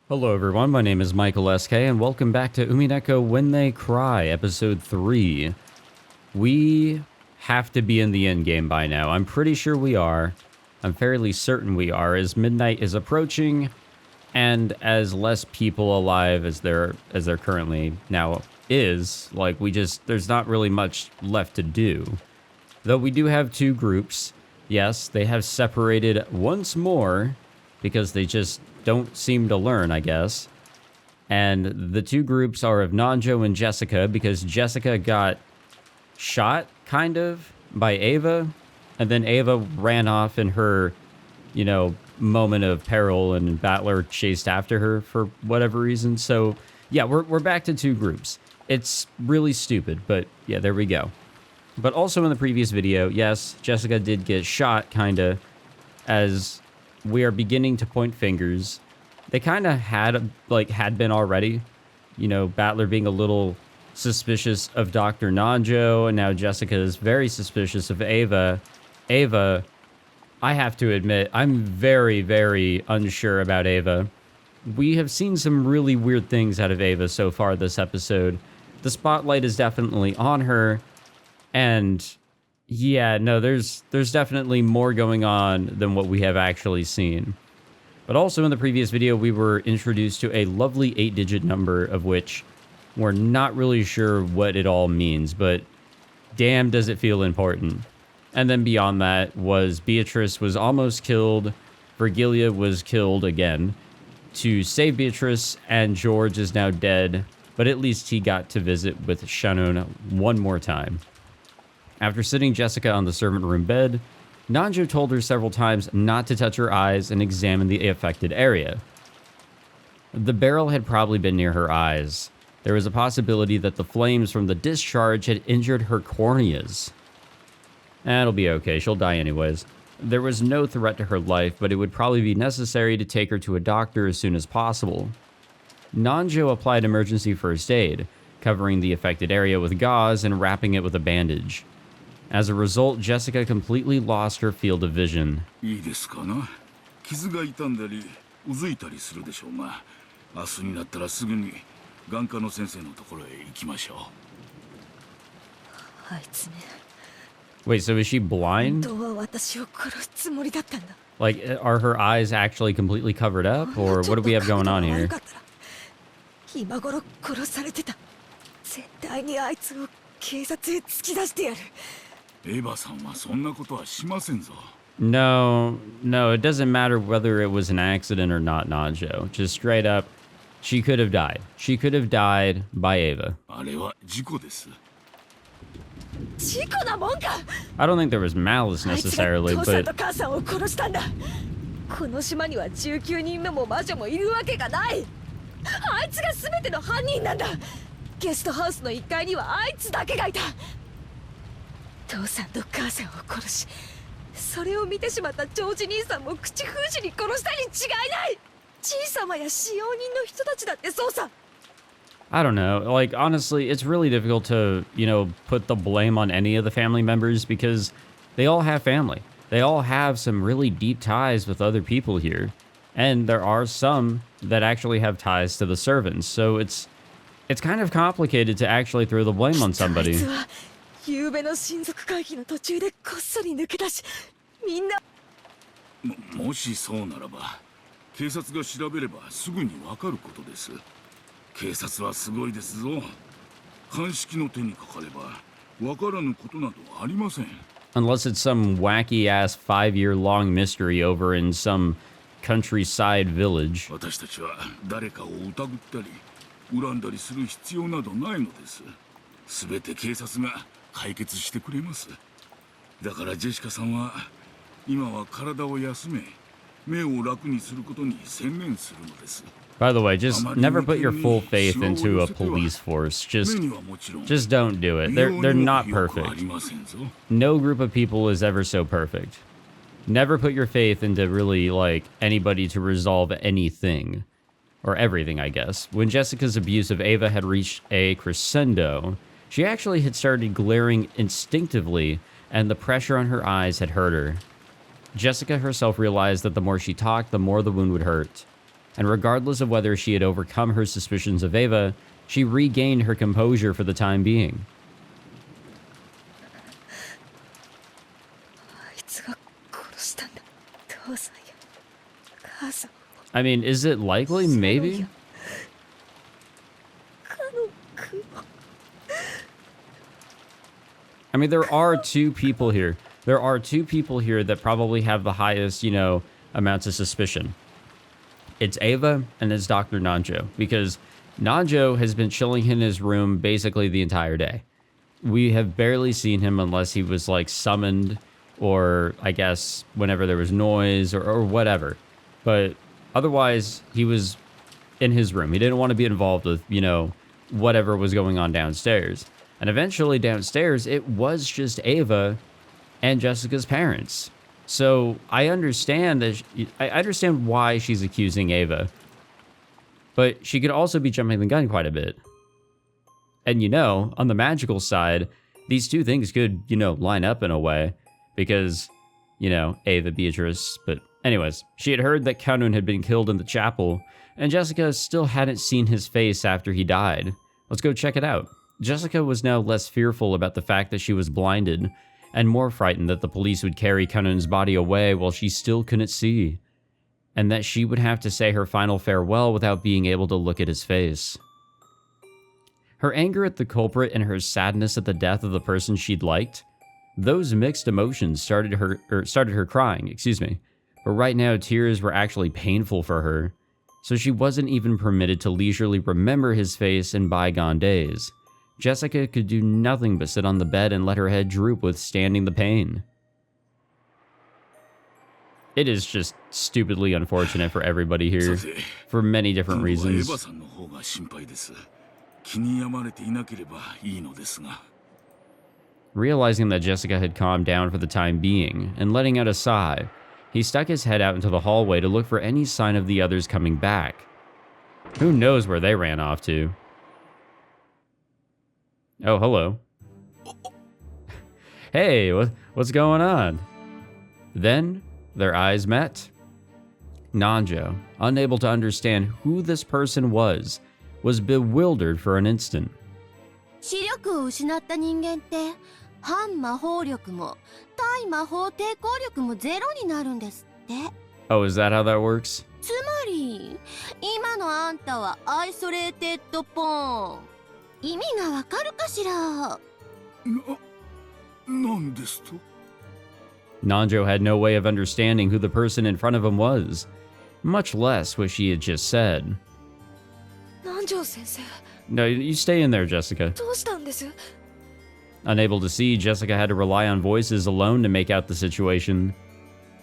Hello everyone, my name is Michael SK and welcome back to Umineko When They Cry, episode 3. We have to be in the endgame by now. I'm pretty sure we are. I'm fairly certain we are, as midnight is approaching and as less people alive as there currently now is, like there's not really much left to do. Though we do have two groups. Yes, they have separated once more because they just don't seem to learn, I guess. And the two groups are of Nanjo and Jessica, because Jessica got shot, kind of, by Eva. And then Eva ran off in her, moment of peril, and Battler chased after her for whatever reason. So, yeah, we're back to two groups. It's really stupid, but yeah, there we go. But also in the previous video, yes, Jessica did get shot, kinda, as we are beginning to point fingers. They kind of had been already, Battler being a little suspicious of Dr. Nanjo, and now Jessica is very suspicious of Eva. Eva, I have to admit, I'm very, very unsure about Eva. We have seen some really weird things out of Eva so far this episode. The spotlight is definitely on her, and yeah, no, there's definitely more going on than what we have actually seen. But also in the previous video, we were introduced to a lovely 8-digit number, of which we're not really sure what it all means, but damn does it feel important. And then beyond that was Beatrice was almost killed, Virgilia was killed again to save Beatrice, and George is now dead, but at least he got to visit with Shannon one more time. After sitting Jessica on the servant room bed, Nanjo told her several times not to touch her eyes and examine the affected area. The barrel had probably been near her eyes. There was a possibility that the flames from the discharge had injured her corneas. It'll be okay, she'll die anyways. There was no threat to her life, but it would probably be necessary to take her to a doctor as soon as possible. Nanjo applied emergency first aid, covering the affected area with gauze and wrapping it with a bandage. As a result, Jessica completely lost her field of vision. Wait, so is she blind? Like, are her eyes actually completely covered up, or what do we have going on here? No, it doesn't matter whether it was an accident or not, Nanjo. Just straight up, she could have died. She could have died by Eva. I don't think there was malice necessarily, but... I don't know, like, honestly, it's really difficult to, put the blame on any of the family members because they all have family. They all have some really deep ties with other people here. And there are some that actually have ties to the servants, so it's kind of complicated to actually throw the blame on somebody. Unless it's some wacky-ass 5-year-long mystery over in some countryside village. By the way, just never put your full faith into a police force. Just don't do it. They're not perfect. No group of people is ever so perfect. Never put your faith into really, like, anybody to resolve anything. Or everything, I guess. When Jessica's abuse of Eva had reached a crescendo, she actually had started glaring instinctively, and the pressure on her eyes had hurt her. Jessica herself realized that the more she talked, the more the wound would hurt. and regardless of whether she had overcome her suspicions of Eva, she regained her composure for the time being. I mean, is it likely? Maybe? I mean, there are two people here. There are two people here that probably have the highest, you know, amounts of suspicion. It's Eva and it's Dr. Nanjo, because Nanjo has been chilling in his room basically the entire day. We have barely seen him unless he was like summoned, or I guess whenever there was noise or whatever. But otherwise, he was in his room. He didn't want to be involved with, you know, whatever was going on downstairs. And eventually downstairs, it was just Eva and Jessica's parents. So I understand that I understand why she's accusing Eva, but she could also be jumping the gun quite a bit. And you know, on the magical side, these two things could, you know, line up in a way, because, you know, Eva Beatrice. But anyways, she had heard that Kanun had been killed in the chapel, and Jessica still hadn't seen his face after he died. Let's go check it out. Jessica was now less fearful about the fact that she was blinded, and more frightened that the police would carry Kanun's body away while she still couldn't see, and that she would have to say her final farewell without being able to look at his face. Her anger at the culprit and her sadness at the death of the person she'd liked, those mixed emotions started her crying, but right now tears were actually painful for her, so she wasn't even permitted to leisurely remember his face in bygone days. Jessica could do nothing but sit on the bed and let her head droop, withstanding the pain. It is just stupidly unfortunate for everybody here, for many different reasons. Realizing that Jessica had calmed down for the time being, and letting out a sigh, he stuck his head out into the hallway to look for any sign of the others coming back. Who knows where they ran off to? Oh, hello. Hey, what's going on? Then, their eyes met. Nanjo, unable to understand who this person was bewildered for an instant. Oh, is that how that works? Nanjo had no way of understanding who the person in front of him was, much less what she had just said. No, you stay in there, Jessica. Unable to see, Jessica had to rely on voices alone to make out the situation.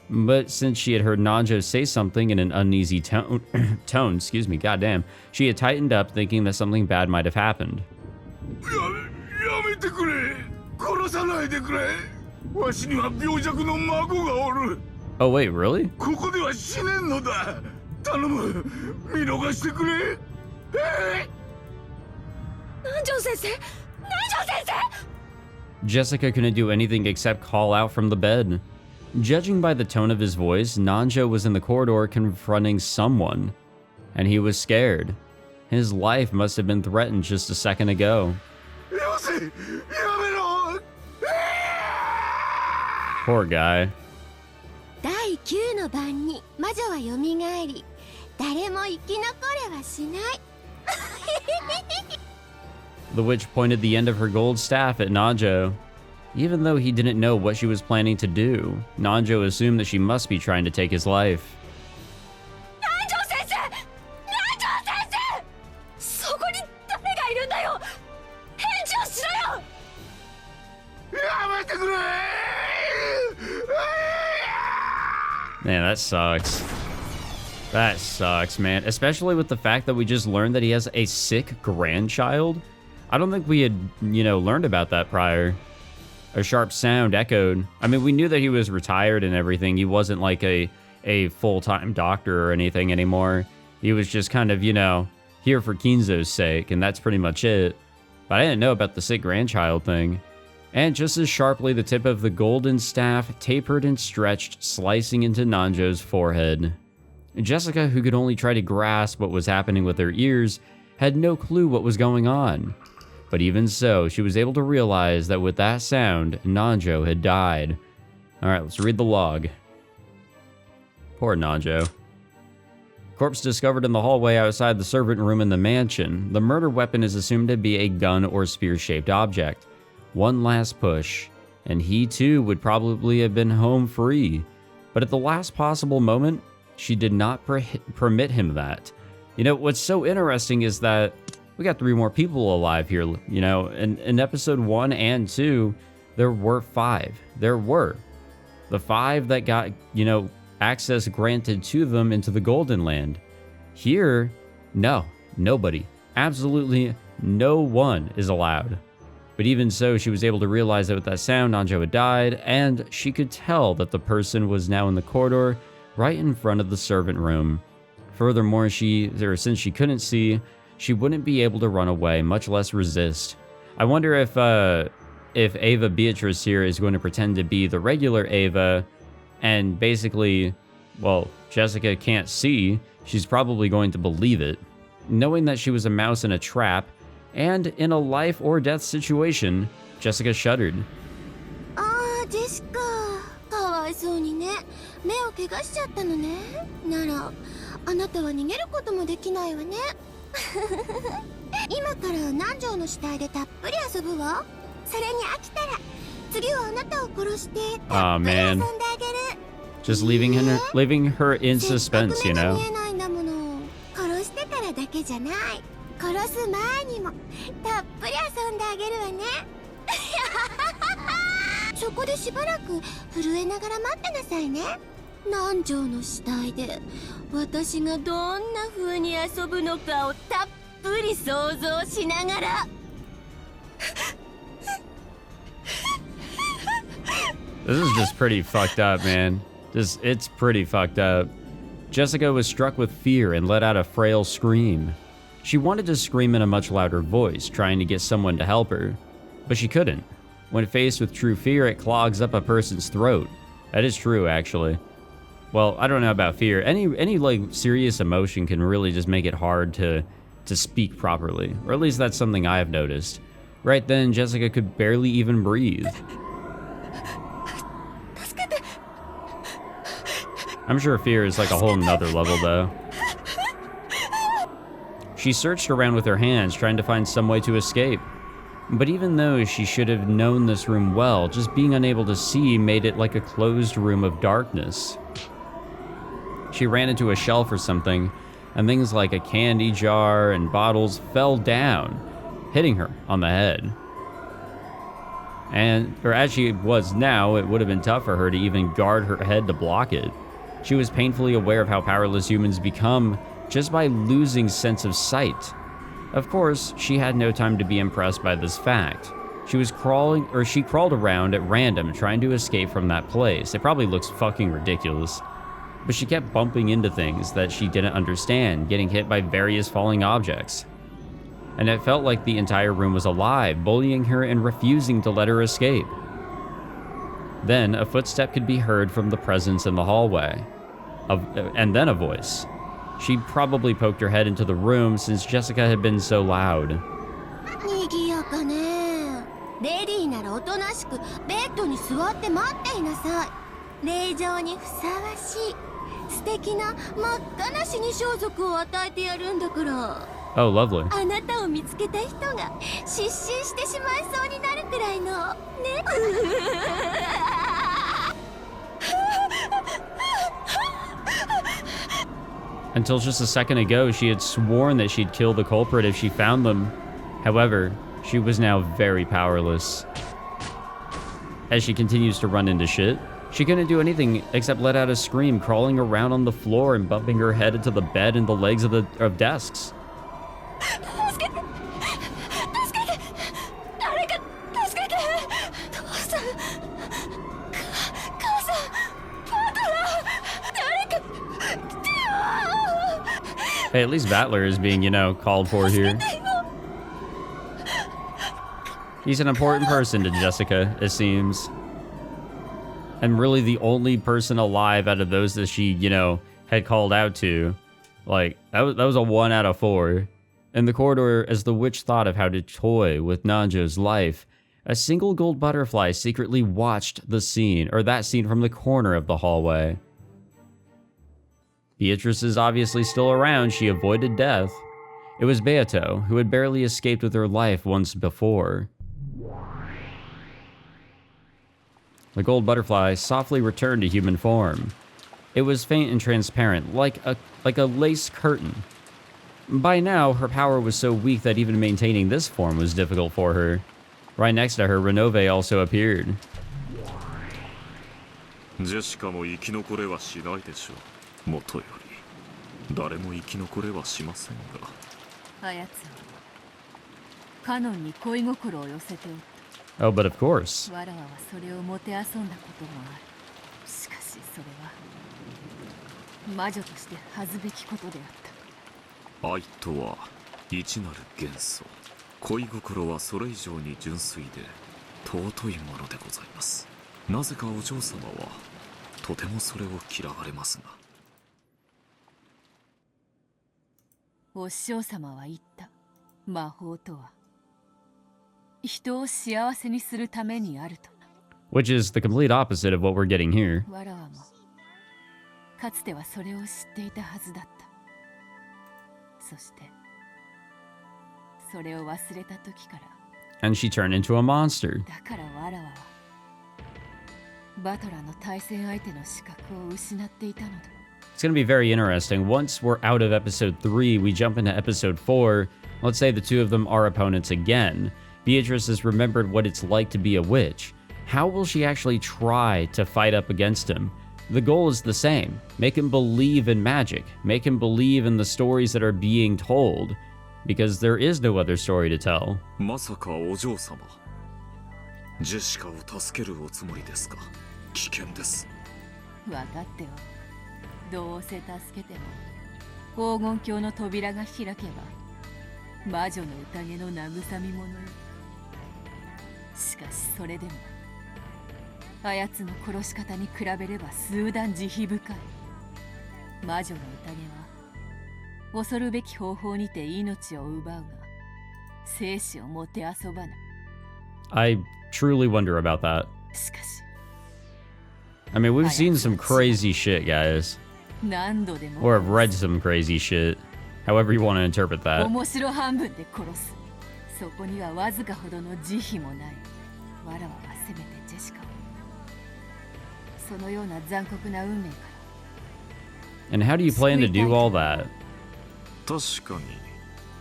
But since she had heard Nanjo say something in an uneasy tone, goddamn, she had tightened up, thinking that something bad might have happened. Oh wait, really? Jessica couldn't do anything except call out from the bed. Judging by the tone of his voice, Nanjo was in the corridor confronting someone, and he was scared. His life must have been threatened just a second ago. Poor guy. The witch pointed the end of her gold staff at Nanjo. Even though he didn't know what she was planning to do, Nanjo assumed that she must be trying to take his life. Man, that sucks. That sucks, man. Especially with the fact that we just learned that he has a sick grandchild. I don't think we had, learned about that prior. A sharp sound echoed. I mean, we knew that he was retired and everything. He wasn't like a full-time doctor or anything anymore. He was just kind of, here for Kinzo's sake, and that's pretty much it. But I didn't know about the sick grandchild thing. And just as sharply, the tip of the golden staff tapered and stretched, slicing into Nanjo's forehead. Jessica, who could only try to grasp what was happening with her ears, had no clue what was going on. But even so, she was able to realize that with that sound, Nanjo had died. Alright, let's read the log. Poor Nanjo. Corpse discovered in the hallway outside the servant room in the mansion. The murder weapon is assumed to be a gun or spear-shaped object. One last push, and he too would probably have been home free. But at the last possible moment, she did not permit him that. You know, what's so interesting is that we got 3 more people alive here. You know, in episode 1 and 2, there were 5. There were. The 5 that got, you know, access granted to them into the Golden Land. Here, no, nobody. Absolutely no one is allowed. But even so, she was able to realize that with that sound, Nanjo had died, and she could tell that the person was now in the corridor right in front of the servant room. Furthermore, since she couldn't see, she wouldn't be able to run away, much less resist. I wonder if Eva Beatrice here is going to pretend to be the regular Eva, and basically, well, Jessica can't see, she's probably going to believe it. Knowing that she was a mouse in a trap, and in a life or death situation, Jessica shuddered. Jessica, かわいそうにね。目を怪我しちゃったのね。なら、あなたは逃げることもできないわね。今から南條の死体でたっぷり遊ぶわ。それに飽きたら、次はあなたを殺してたっぷり遊んであげる。Just leaving her in suspense, you know. 殺してからだけじゃない。殺す前にもたっぷり遊んであげるわね。そこでしばらく震えながら待ってなさいね。南條の死体で私がどんな風に遊ぶのかをたっぷり想像しながら。This is just pretty fucked up, man. It's pretty fucked up. Jessica was struck with fear and let out a frail scream. She wanted to scream in a much louder voice, trying to get someone to help her, but she couldn't. When faced with true fear, it clogs up a person's throat. That is true, actually. Well, I don't know about fear. Any like serious emotion can really just make it hard to speak properly, or at least that's something I have noticed. Right then, Jessica could barely even breathe. I'm sure fear is like a whole nother level, though. She searched around with her hands, trying to find some way to escape. But even though she should have known this room well, just being unable to see made it like a closed room of darkness. She ran into a shelf or something, and things like a candy jar and bottles fell down, hitting her on the head. Or as she was now, it would have been tough for her to even guard her head to block it. She was painfully aware of how powerless humans become just by losing sense of sight. Of course, she had no time to be impressed by this fact. She crawled around at random trying to escape from that place. It probably looks fucking ridiculous. But she kept bumping into things that she didn't understand, getting hit by various falling objects. And it felt like the entire room was alive, bullying her and refusing to let her escape. Then, a footstep could be heard from the presence in the hallway. And then a voice. She probably poked her head into the room since Jessica had been so loud. 賑やかね。レディーならおとなしくベッドに座って待っていなさい。令状にふさわしい素敵な真っ赤な死に装束を与えてやるんだから。Oh, lovely. あなたを見つけた人が失神してしまいそうになるくらいのね。Until just a second ago, she had sworn that she'd kill the culprit if she found them. However, she was now very powerless. As she continues to run into shit, she couldn't do anything except let out a scream, crawling around on the floor and bumping her head into the bed and the legs of desks. Hey, at least Battler is being, called for here. He's an important person to Jessica, it seems. And really the only person alive out of those that she, had called out to. Like, that was a 1 out of 4. In the corridor, as the witch thought of how to toy with Nanjo's life, a single gold butterfly secretly watched the scene, or that scene from the corner of the hallway. Beatrice is obviously still around. She avoided death. It was Beato, who had barely escaped with her life once before. The gold butterfly softly returned to human form. It was faint and transparent, like a lace curtain. By now, her power was so weak that even maintaining this form was difficult for her. Right next to her, Renove also appeared. ジェシカも生き残れはしないでしょう。もとより誰も生き残れはしませんが。あやつはカノンに恋心を寄せておった。Oh, but of course. わらわはそれをもてあそんだこともある。しかしそれは魔女として恥ずべきことであった。愛とは一なる元素。恋心はそれ以上に純粋で尊いものでございます。なぜかお嬢様はとてもそれを嫌われますが。お師匠様は言った。魔法とは人を幸せにするためにあると。Which is the complete opposite of what we're getting here. わらわもかつてはそれを知っていたはずだった。そしてそれを忘れた時から。And she turned into a monster. だからわらわはバトラの対戦相手の資格を失っていたのだ。It's going to be very interesting. Once we're out of episode 3, we jump into episode 4. Let's say the two of them are opponents again. Beatrice has remembered what it's like to be a witch. How will she actually try to fight up against him? The goal is the same. Make him believe in magic. Make him believe in the stories that are being told. Because there is no other story to tell. まさかお嬢様、ジェシカを助けるおつもりですか。危険です。分かっておる。どうせ助けても黄金鏡の扉が開けば魔女の宴の慰み者よ。しかしそれでもあやつの殺し方に比べれば数段慈悲深い。魔女の宴は恐るべき方法にて命を奪うが生死をもてあそばぬ。 I truly wonder about that. しかし I mean, we've seen some crazy shit, guys. 何度でも Or have read some crazy shit. However you want to interpret that. 面白半分で殺す。そこにはわずかほどの慈悲もない。わらわはせめてジェシカをそのような残酷な運命から。 And how do you plan to do all that? 確かに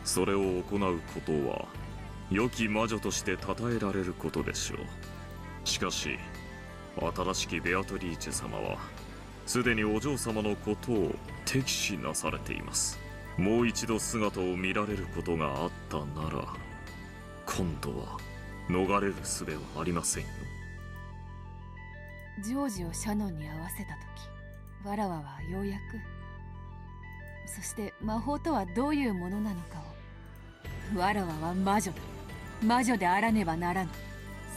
それを行うことは良き魔女として称えられることでしょう。しかし新しきベアトリーチェ様はすでにお嬢様のことを敵視なされています。もう一度姿を見られることがあったなら今度は逃れる術はありませんよ。ジョージをシャノンに合わせた時、わらわはようやく、そして魔法とはどういうものなのかを、わらわは魔女だ。魔女であらねばならぬ。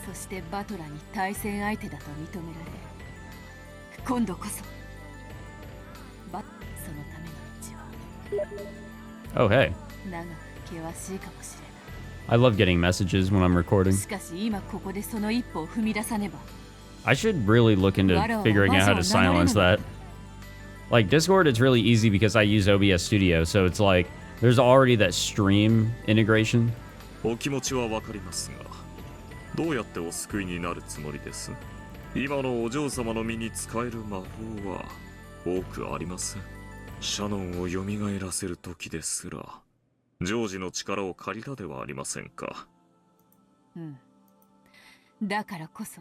そしてバトラに対戦相手だと認められ、今度こそそのための道は Oh, hey. 長く険しいかもしれない。 I love getting messages when I'm recording. しかし今ここでその一歩を踏み出さねば。 I should really look into figuring out how to silence that. Like, Discord, it's really easy because I use OBS Studio, so it's like, there's already that stream integration. お気持ちはわかりますが、どうやってお救いになるつもりです？今のお嬢様の身に使える魔法は多くありません。シャノンを蘇らせる時ですら、ジョージの力を借りたではありませんか。うん。だからこそ、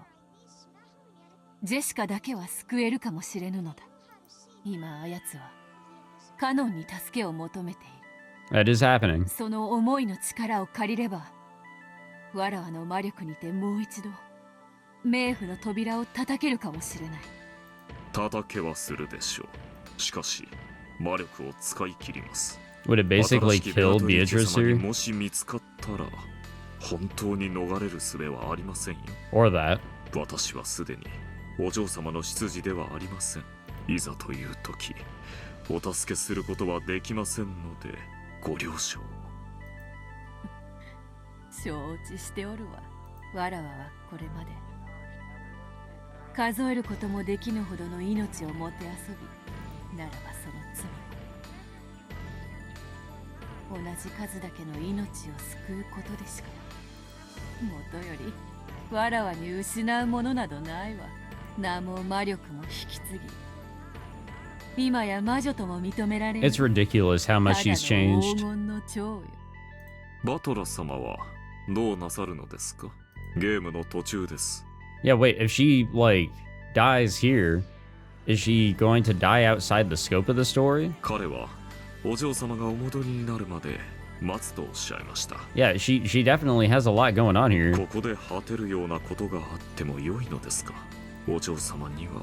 ジェシカだけは救えるかもしれぬのだ。今あやつはカノンに助けを求めている。That is happening. その思いの力を借りれば、わらわの魔力にてもう一度冥府の扉を叩けるかもしれない。叩けはするでしょう。しかし魔力を使い切ります。 Would it basically kill Beatrice here? もし見つかったら本当に逃れる術はありませんよ。 Or that. 私はすでにお嬢様の執事ではありません。いざという時、お助けすることはできませんのでご了承。承知しておるわ。わらわはこれまで数えることもできぬほどの命をもてあそび、ならばその罪、同じ数だけの命を救うことでしかもとよりわらわに失うものなどないわ。名も魔力も引き継ぎ、今や魔女とも認められる。 It's ridiculous how much she's ただの changed. 黄金の蝶よ。バトラ様はどうなさるのですか？ゲームの途中です。 Yeah, wait, if she, like, dies here, is she going to die outside the scope of the story? 彼はお嬢様がお戻りになるまで待つとおっしゃいました。 Yeah, she definitely has a lot going on here. ここで果てるようなことがあっても良いのですか？お嬢様には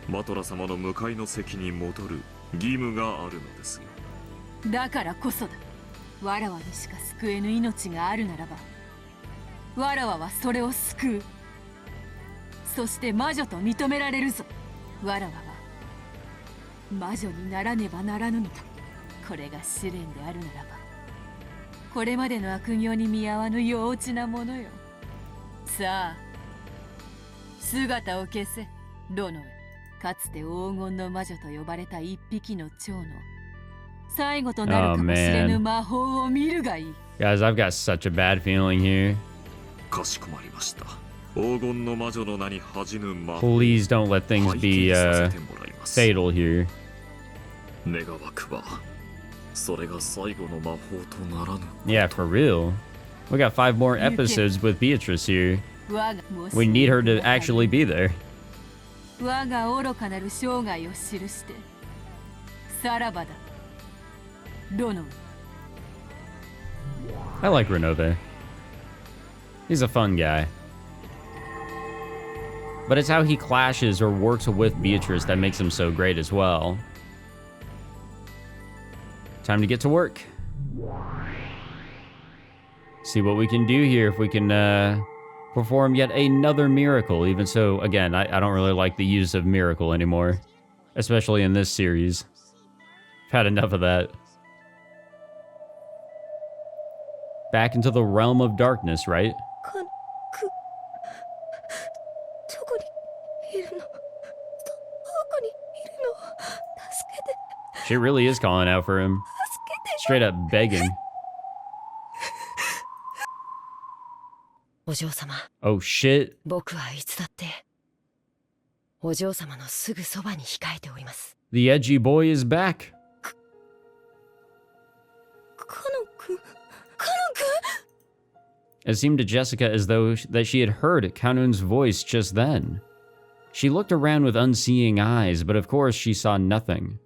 バトラ様の向かいの席に戻る義務があるのですよ。だからこそだ。わらわにしか救えぬ命があるならば、わらわはそれを救う。そして魔女と認められるぞ。わらわは魔女にならねばならぬのだ。これが試練であるならば、これまでの悪行に見合わぬ幼稚なものよ。さあ、姿を消せ、ロノウェ。かつて黄金の魔女と呼ばれた一匹の蝶の最後となるかもしれぬ魔法を見るがいい。Guys, I've got such a bad feeling here. かしこまりました。黄金の魔女の名に恥じぬ魔法 Please don't let things be させてもらいます。 fatal here. 願わくばそれが最後の魔法とならぬ。 Yeah, for real. We got 5 more episodes with Beatrice here. 我が We need her to actually be there. 我が愚かなる生涯を記してさらばだ、ロノウ。 I like Renove. He's a fun guy. But it's how he clashes or works with Beatrice that makes him so great as well. Time to get to work. See what we can do here, if we can perform yet another miracle. Even so, again, I don't really like the use of miracle anymore, especially in this series. I've had enough of that. Back into the realm of darkness, right? どこにいるの？どこにいるの？助けて。 She really is calling out for him. Straight up begging. お嬢様、 Oh shit. 僕はいつだってお嬢様のすぐそばに控えております。 The edgy boy is back. カノン君、カノン君。 It seemed to Jessica as though that she had heard Kanun's voice just then. She looked around with unseeing eyes, but of course she saw nothing.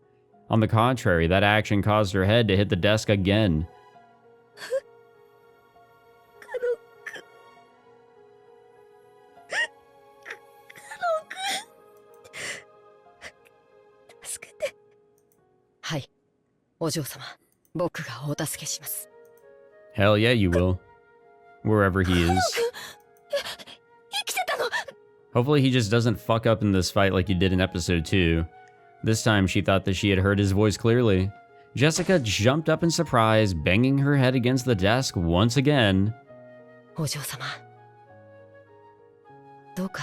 On the contrary, that action caused her head to hit the desk again. カノン君。カノン君。助けて。はい、お嬢様、僕がお助けします。 Hell yeah, you will. Wherever he is. 生きてたの。 Hopefully he just doesn't fuck up in this fight like he did in episode 2. This time she thought that she had heard his voice clearly. Jessica jumped up in surprise, banging her head against the desk once again. お嬢様、どうか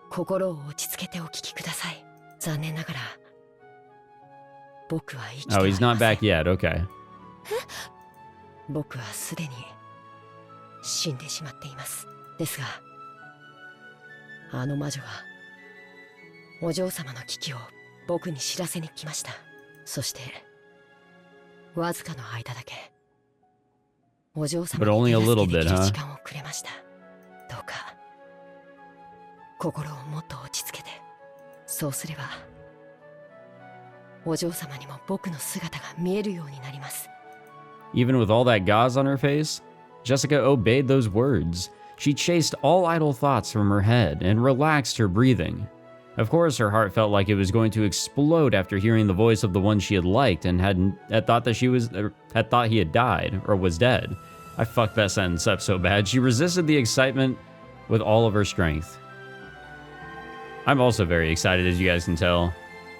心を落ち着けてお聞きください。残念ながら僕は生きて Oh, おり he's ま not せん。 back yet. Okay. 僕はすでに死んでしまっています。ですが、あの魔女がお嬢様の危機を僕に知らせに来ました。そしてわずかの間だけお嬢様 But only に a 手 little 助けで bit, きる huh? 時間をくれました。どうか心をもっと落ち着けて、そうすればお嬢様にも僕の姿が見えるようになります。 Even with all that gauze on her face, Jessica obeyed those words. She chased all idle thoughts from her head and relaxed her breathing. Of course, her heart felt like it was going to explode after hearing the voice of the one she had liked and had thought that had thought he had died or was dead. I fucked that sentence up so bad. She resisted the excitement with all of her strength. I'm also very excited, as you guys can tell.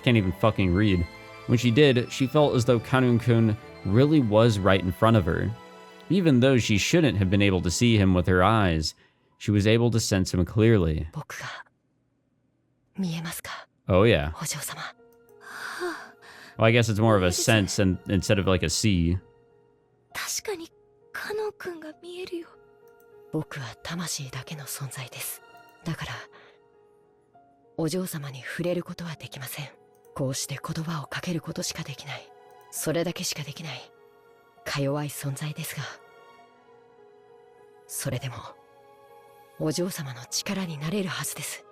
Can't even fucking read. When she did, she felt as though Kanun-kun really was right in front of her. Even though she shouldn't have been able to see him with her eyes, she was able to sense him clearly. 僕が見えますか、 Oh yeah. お嬢様。 Well, I guess it's more of a sense instead of like a see. 確かにカノン君が見えるよ。僕は魂だけの存在です。だからお嬢様に触れることはできません。こうして言葉をかけることしかできない。それだけしかできないか弱い存在ですが、それでもお嬢様の力になれるはずです。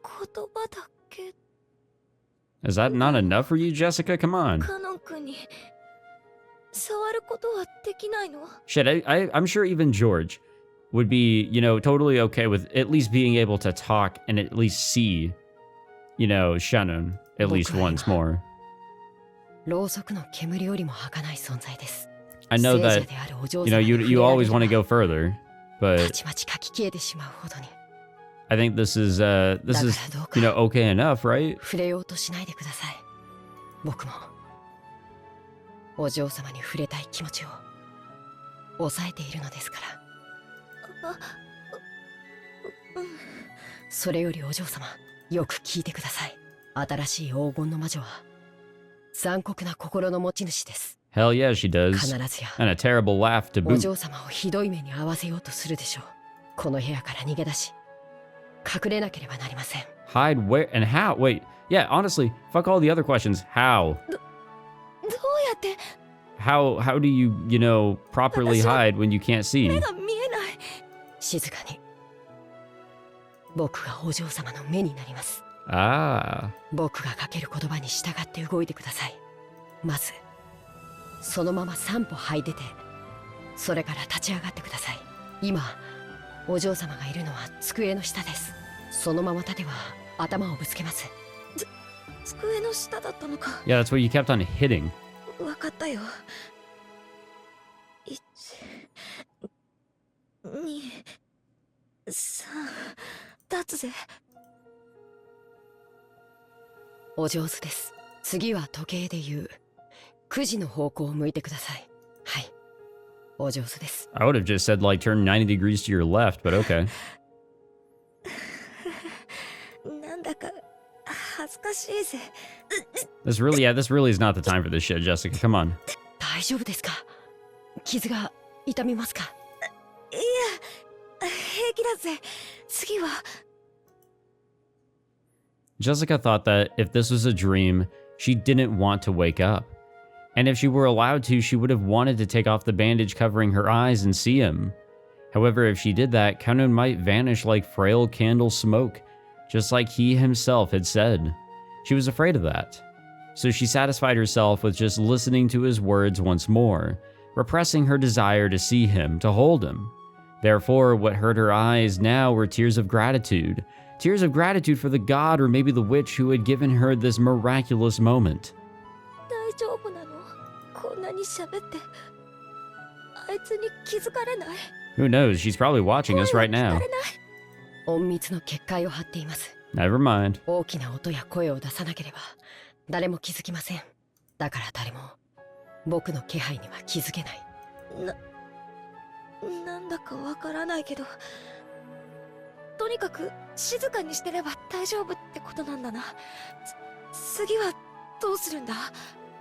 言葉だけ。 Is that not enough for you, Jessica? Come on. カノン君に触ることはできないの？ Shit, I'm sure even George would be, totally okay with at least being able to talk and at least see, Shannon at least once more. ろうそくの煙よりも儚い存在です。 I know that, you always want to go further, た but ちまち書き消えてしまうほどに。 I think this is, okay enough, right? 触れようとしないでください。僕もお嬢様に触れたい気持ちを抑えているのですから。それよりお嬢様、よく聞いてください。新しい黄金の魔女は残酷な心の持ち主です。 Hell yeah, she does. 必ずや And a terrible laugh to お boot. 嬢様をひどい目に遭わせようとするでしょう。この部屋から逃げ出し隠れなければなりません。 Hide where and how? Wait, yeah, honestly, fuck all the other questions. How? どうやって How do you, properly hide when you can't see? 目が見えない。静かに。僕がお嬢様の目になります。 Ah. 僕がかける言葉に従って動いてください。まずそのまま3歩這い出て、それから立ち上がってください。今お嬢様がいるのは机の下です。そのまま立てば頭をぶつけます。机の下だったのか。 Yeah, that's what you kept on hitting. わかったよ。1、2、3、立つぜ。お上手です。次は時計で言う9時の方向を向いてください。はい、お上手です。 I would have just said like turn 90 degrees to your left, but okay. なんだか恥ずかしいぜ。This really is not the time for this shit, Jessica. Come on. 大丈夫ですか？傷が痛みますか？いや、平気だぜ。次は。 Jessica thought that if this was a dream, she didn't want to wake up. And if she were allowed to, she would have wanted to take off the bandage covering her eyes and see him. However, if she did that, Kanun might vanish like frail candle smoke, just like he himself had said. She was afraid of that. So she satisfied herself with just listening to his words once more, repressing her desire to see him, to hold him. Therefore, what hurt her eyes now were tears of gratitude. Tears of gratitude for the god or maybe the witch who had given her this miraculous moment. 大丈夫なの？こんなに喋って。あいつに気づかれない？ Who knows? She's probably watching us right now. 隠密の結界を張っています。 Never mind. 大きな音や声を出さなければ誰も気づきません。だから誰も僕の気配には気づけない。なんだかわからないけど、とにかく静かにしてれば大丈夫ってことなんだな。次はどうするんだ？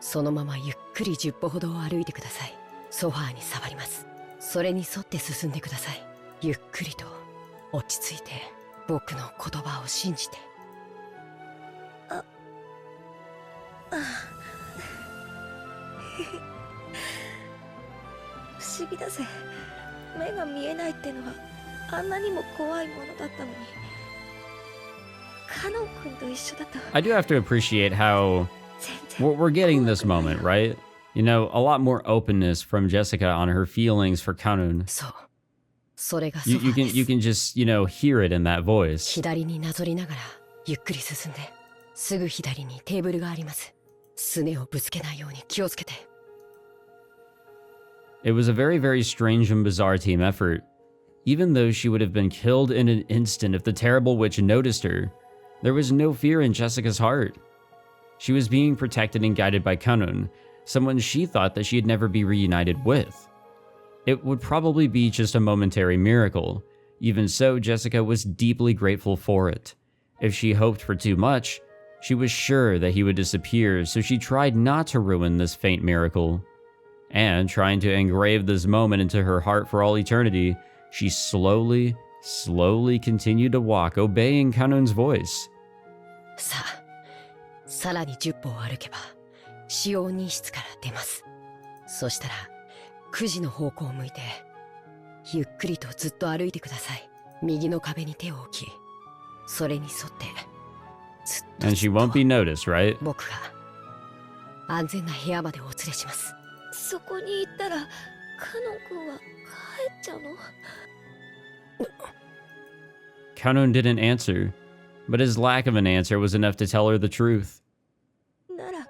そのままゆっくり10歩ほどを歩いてください。ソファーに触ります。それに沿って進んでください。ゆっくりと落ち着いて僕の言葉を信じて。不思議だぜ。目が見えないってのはあんなにも怖いものだったのに。カノン君と一緒だと。 I do have to appreciate how 全然 we're getting this moment, right? A lot more openness from Jessica on her feelings for Kanun. そう、それがソ You, ファ you ーで can す。 you can just, hear it in that voice. 左になぞりながらゆっくり進んで、すぐ左にテーブルがあります。すねをぶつけないように気をつけて。 It was a very, very strange and bizarre team effort. Even though she would have been killed in an instant if the terrible witch noticed her, there was no fear in Jessica's heart. She was being protected and guided by Kanun, someone she thought that she'd never be reunited with. It would probably be just a momentary miracle. Even so, Jessica was deeply grateful for it. If she hoped for too much, she was sure that he would disappear, so she tried not to ruin this faint miracle. And trying to engrave this moment into her heart for all eternity, she slowly continued to walk, obeying Kanun's voice. さらに10歩歩けば使用人室から出ます。そしたら9時の方向を向いてゆっくりとずっと歩いてください。右の壁に手を置き、それに沿ってずっと And she won't be noticed, right? 僕が安全な部屋までお連れします。そこに行ったらカノン君は帰っちゃうの？ Kanun didn't answer, but his lack of an answer was enough to tell her the truth. なら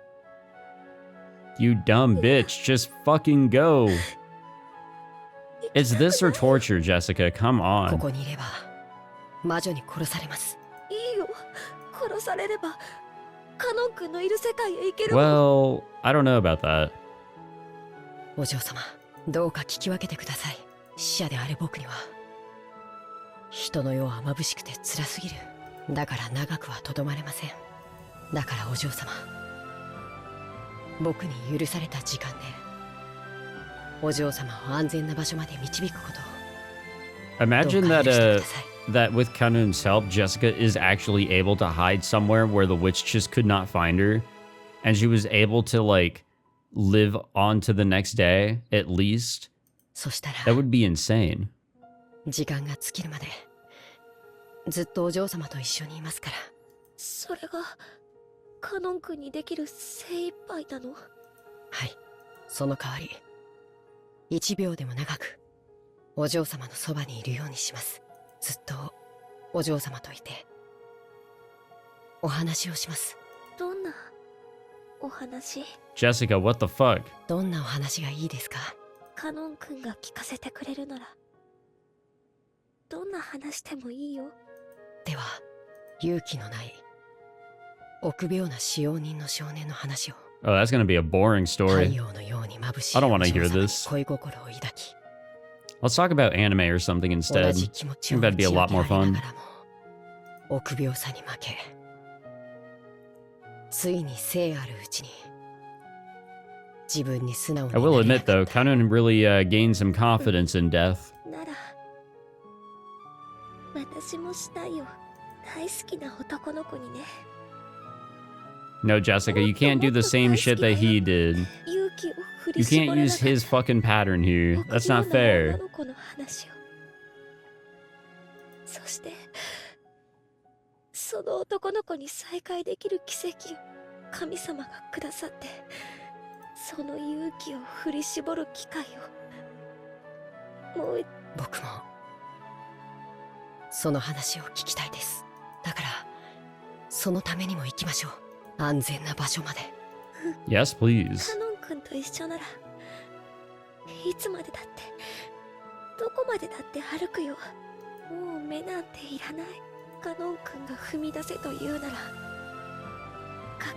You dumb bitch, just fucking go. It's this or torture, Jessica, come こ on. こにいれば魔女に殺されます。いいよ。殺されればカノン君のいる世界へ行けるわ。 Well, I don't know about that. お嬢様、どうか聞き分けてください。死者である僕には人の世は眩しくて辛すぎる。だから長くはとどまれません。だからお嬢様、僕に許された時間でお嬢様を安全な場所まで導くことを Imagine どうか that 許してください。 that with Kanun's help, Jessica is actually able to hide somewhere where the witch just could not find her, and she was able to like live on to the next day at least. そしたら That would be insane. 時間が尽きるまでずっとお嬢様と一緒にいますから。それがカノン君にできる精一杯なの？はい、その代わり1秒でも長くお嬢様のそばにいるようにします。ずっとお嬢様といてお話をします。どんなお話？ Jessica, what the fuck? どんなお話がいいですか？カノン君が聞かせてくれるならどんな話でもいいよ。では勇気のない臆病な使用人の少年の話を。 Oh, that's gonna be a boring 太 story. 陽のように眩しい I don't お wanna 嬢 hear 様に this. 恋心を抱き、 Let's talk about anime or something 同 instead. じ気持ち I を think 打 that'd be ち a 明 lot けら more れな fun. がらも臆病さに負け、ついに生あるうちに自分に素直に I will なり admit なか though, った。 Kanun really gained some confidence in death. なら私もしたいよ。大好きな男の子にね。 No, Jessica, you can't do the same shit that he did. 勇気を振 You り絞 can't らな use かった his fucking pattern here. 臆 That's 病 not な fair. 女の子の話を。そしてその男の子に再会できる奇跡を神様がくださって、その勇気を振り絞る機会をもう僕もその話を聞きたいです。だからそのためにも行きましょう。安全な場所まで。 Yes, please. カノン君と一緒ならいつまでだってどこまでだって歩くよ。もう目なんていらない。カノン君が踏み出せと言うなら。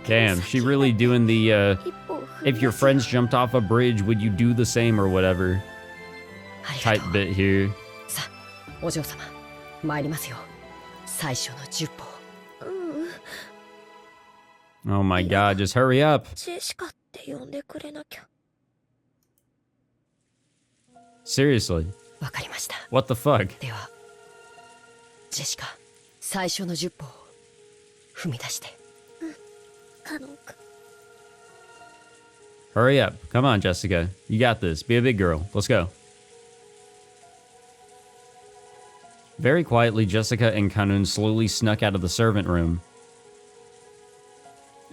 Damn, she really doing the, 一歩を踏み if your 出すよ friends jumped off a bridge, would you do the same or whatever ありが type とう。 bit here. さあお嬢様、参りますよ。最初の10歩。うん、 Oh my god, just hurry up. ジェシカって呼んでくれなきゃ。 Seriously, わかりました。 what the fuck? ではジェシカ、最初の10歩を踏み出して。カノン君。 Hurry up. Come on, Jessica. You got this. Be a big girl. Let's go. Very quietly, Jessica and Kanun slowly snuck out of the servant room.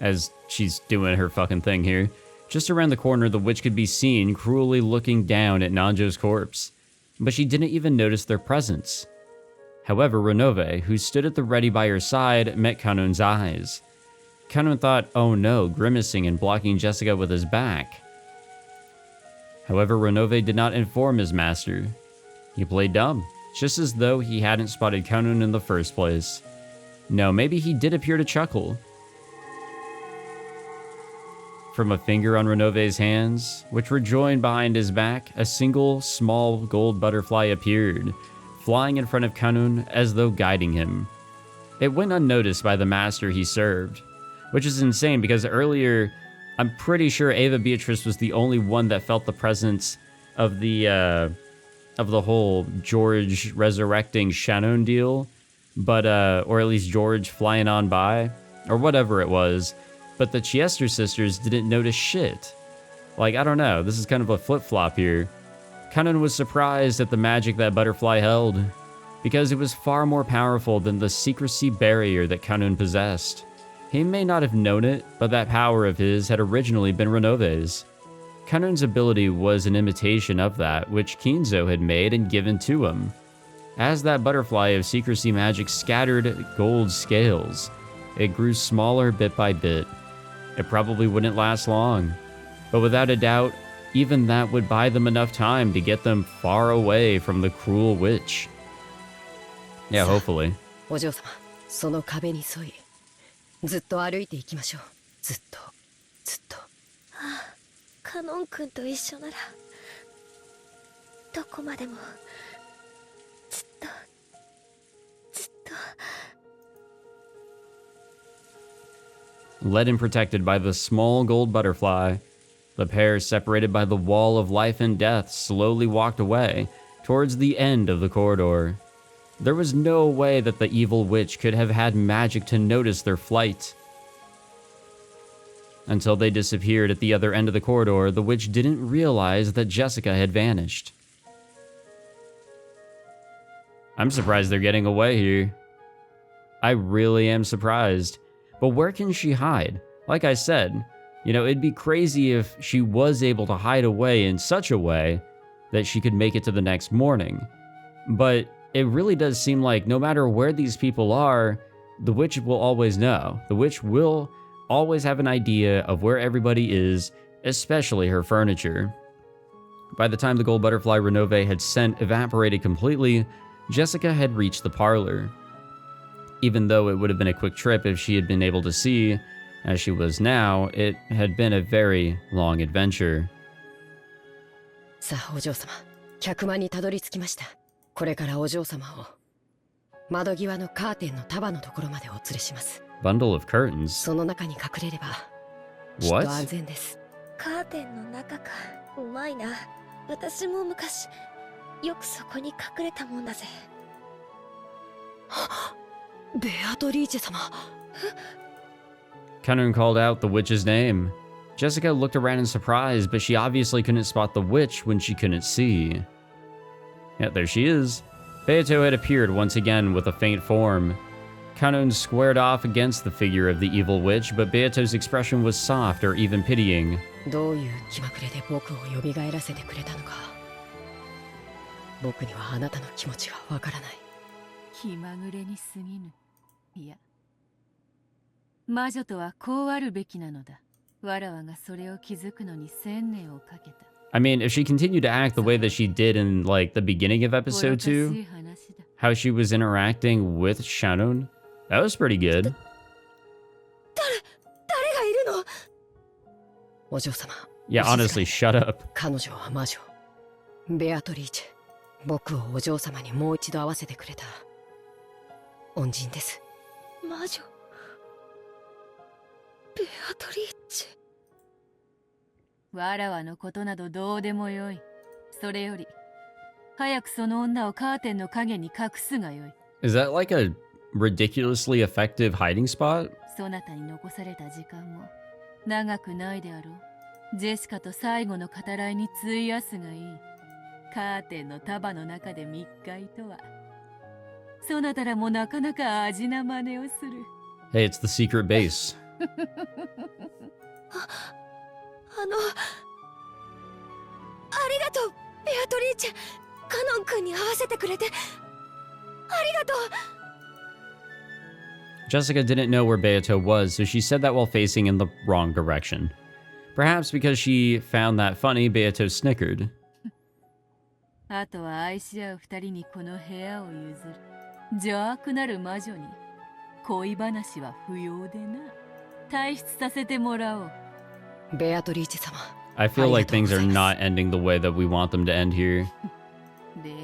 As she's doing her fucking thing here. Just around the corner, the witch could be seen cruelly looking down at Nanjo's corpse. But she didn't even notice their presence. However, Renove, who stood at the ready by her side, met Kanun's eyes. Kanun thought, oh no, grimacing and blocking Jessica with his back. However, Renove did not inform his master. He played dumb, just as though he hadn't spotted Kanun in the first place. No, maybe he did appear to chuckle. From a finger on Renove's hands, which were joined behind his back, a single small gold butterfly appeared, flying in front of Kanun as though guiding him. It went unnoticed by the master he served, which is insane because earlier, I'm pretty sure Eva Beatrice was the only one that felt the presence of the whole George resurrecting Shannon deal, but or at least George flying on by, or whatever it was. But the Chiester sisters didn't notice shit. Like, I don't know, this is kind of a flip-flop here. Kanun was surprised at the magic that butterfly held, because it was far more powerful than the secrecy barrier that Kanun possessed. He may not have known it, but that power of his had originally been Renove's. Kanun's ability was an imitation of that, which Kinzo had made and given to him. As that butterfly of secrecy magic scattered gold scales, it grew smaller bit by bit. It probably wouldn't last long, but without a doubt, even that would buy them enough time to get them far away from the cruel witch. Yeah, hopefully. お嬢様、その壁に沿い、ずっと歩いていきましょう。ずっと、ずっと。カノン君と一緒ならどこまでもずっとずっと。 Led and protected by the small gold butterfly, the pair, separated by the wall of life and death, slowly walked away towards the end of the corridor. There was no way that the evil witch could have had magic to notice their flight. Until they disappeared at the other end of the corridor, the witch didn't realize that Jessica had vanished. I'm surprised they're getting away here. I really am surprised. But where can she hide? Like I said, you know, it'd be crazy if she was able to hide away in such a way that she could make it to the next morning. But it really does seem like no matter where these people are, the witch will always know. The witch will always have an idea of where everybody is, especially her furniture. By the time the gold butterfly Renove had sent evaporated completely, Jessica had reached the parlor. Even though it would have been a quick trip if she had been able to see, as she was now, it had been a very long adventure. さあ、お嬢様、客間にたどり着きました。これからお嬢様を窓際のカーテンの束のところまでお連れします。Bundle of curtains. その中に隠れればきっ What? と安全です。カーテンの中か。うまいな。私も昔よくそこに隠れたもんだぜ。ベアトリーチェ様。Kanun called out the witch's name. Jessica looked around in surprise, but she obviously couldn't spot the witch when she couldn't see. Yeah, there she is. Beato had appeared once again with a faint form. Kanun squared off against the figure of the evil witch, but Beato's expression was soft or even pitying. どういう気まぐれで僕を蘇らせてくれたのか。僕にはあなたの気持ちがわからない。気まぐれに過ぎぬ。いや、魔女とはこうあるべきなのだ。わらわがそれを気づくのに1000年をかけた。I mean, if she continued to act the way that she did in, like, the beginning of episode 2, how she was interacting with Shannon, that was pretty good. 誰がいるの？お嬢様。Yeah, honestly, shut up. 彼女は魔女。ベアトリーチェ。僕をお嬢様にもう一度会わせてくれた恩人です。魔女。ベアトリーチェ。わらわのことなどどうでもよい。それより早くその女をカーテンの影に隠すがよい。Is that like a ridiculously effective hiding spot? そなたに残された時間も長くないであろう。ジェシカと最後の語らいに費やすがいい。カーテンの束の中で密会とは。そなたらもなかなか味な真似をする。Hey, it's the secret base. ありがとう、ベアトリーチェ。カノン君に会わせてくれてありがとう。 Jessica didn't know where Beato was, so she said that while facing in the wrong direction. Perhaps because she found that funny, Beato snickered. あとは愛し合う二人にこの部屋を譲る。邪悪なる魔女に恋話は不要でな。退出させてもらおう。ベアトリーチェ様 I feel like things are not ending the way that we want them to end here.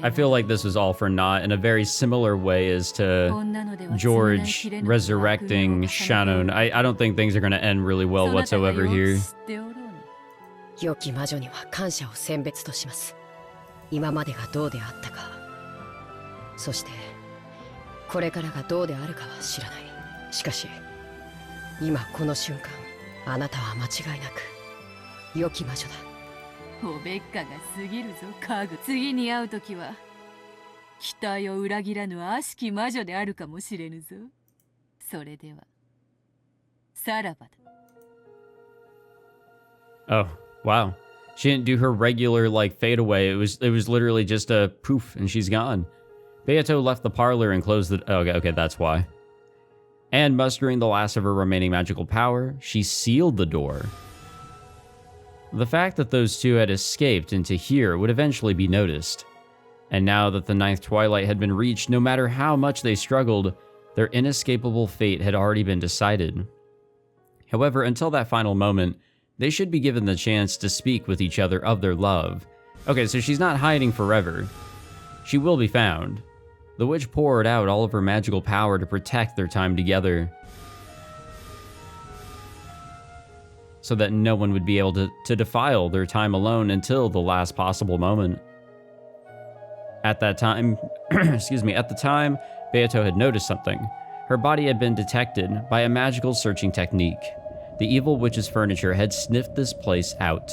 I feel like this was all for naught in a very similar way as to George resurrecting Shannon. I don't think things are going to end really well whatsoever here. 良き魔女には感謝を選別とします。今までがどうであったか、そしてこれからがどうであるかは知らない。しかし今この瞬間、あなたは間違いなく良き魔女だ。おべっかが過ぎるぞカグ。次に会う時は期待を裏切らぬ悪しき魔女であるかもしれぬぞ。それではさらばだ。 Oh, wow. She didn't do her regular, like, fade away. It was literally just a poof, and she's gone. Beato left the parlor and closed the... Okay, that's why. And mustering the last of her remaining magical power, she sealed the door. The fact that those two had escaped into here would eventually be noticed. And now that the ninth twilight had been reached, no matter how much they struggled, their inescapable fate had already been decided. However, until that final moment, they should be given the chance to speak with each other of their love. Okay, so she's not hiding forever. She will be found. The witch poured out all of her magical power to protect their time together, so that no one would be able to defile their time alone until the last possible moment. At that time, at the time, Beato had noticed something. Her body had been detected by a magical searching technique. The evil witch's furniture had sniffed this place out.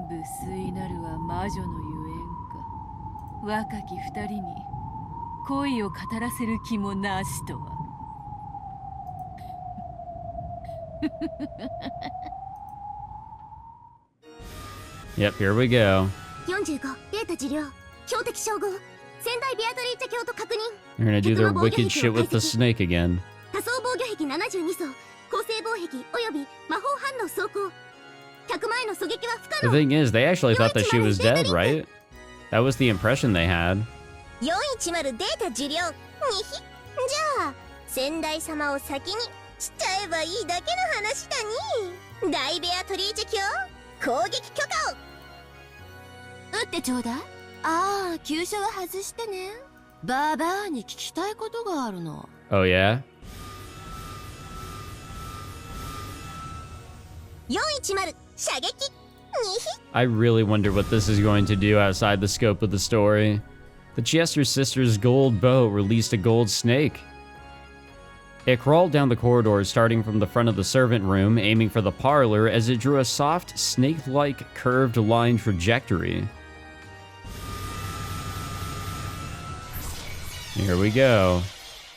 無粋なるは魔女のゆえんか。若き二人に恋を語らせる気もなしとは。Yep, here we go. 45データ治療標的照合仙台ベアトリーチェ教と確認 They're gonna do their wicked shit with the snake again. 多層防御壁72層構成防壁および魔法反応走行100万円の狙撃は不可 The 能 thing is, they actually thought that she was dead, right? That was the impression they had. 410データ受領にひじゃあ仙台様を先にしちゃえばいいだけの話だに大ベアトリーチェ教攻撃許可を撃ってちょうだいああ急所は外してねバーバーに聞きたいことがあるの Oh, yeah? 410射撃にひ I really wonder what this is going to do outside the scope of the story. The Chester sisters' gold bow released a gold snake. It crawled down the corridor, starting from the front of the servant room, aiming for the parlor as it drew a soft, snake-like curved line trajectory. Here we go.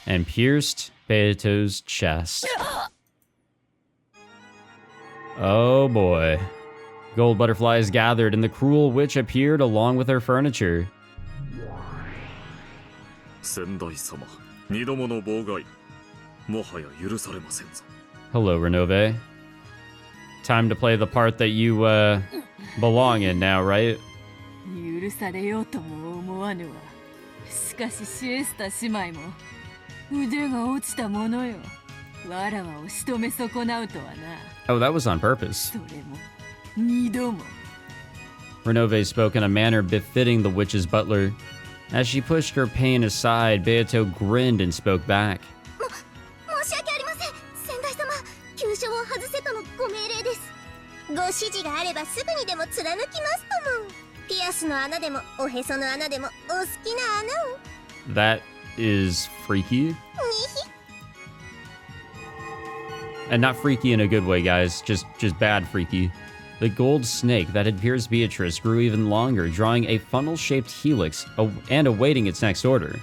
And pierced Beato's chest. Oh boy. Gold butterflies gathered, and the cruel witch appeared along with her furniture. 仙台様、二度もの妨害、もはや許されませんぞ。Hello, Renove. Time to play the part that you, belong in now, right? 許されようとも思わぬわ。しかしシエスタ姉妹も腕が落ちたものよ。わらわを仕留め損なうとはな。Oh, that was on purpose. それも二度も。Renove spoke in a manner befitting the witch's butler. As she pushed her pain aside, Beato grinned and spoke back. 申し訳ありません仙台様急所を外せとのご命令ですご指示があればすぐにでも貫きますともピアスの穴でもおへその穴でもお好きな穴を That is freaky. And not freaky in a good way, guys. Just bad freaky. The gold snake that had pierced Beatrice grew even longer, drawing a funnel-shaped helix and awaiting its next order.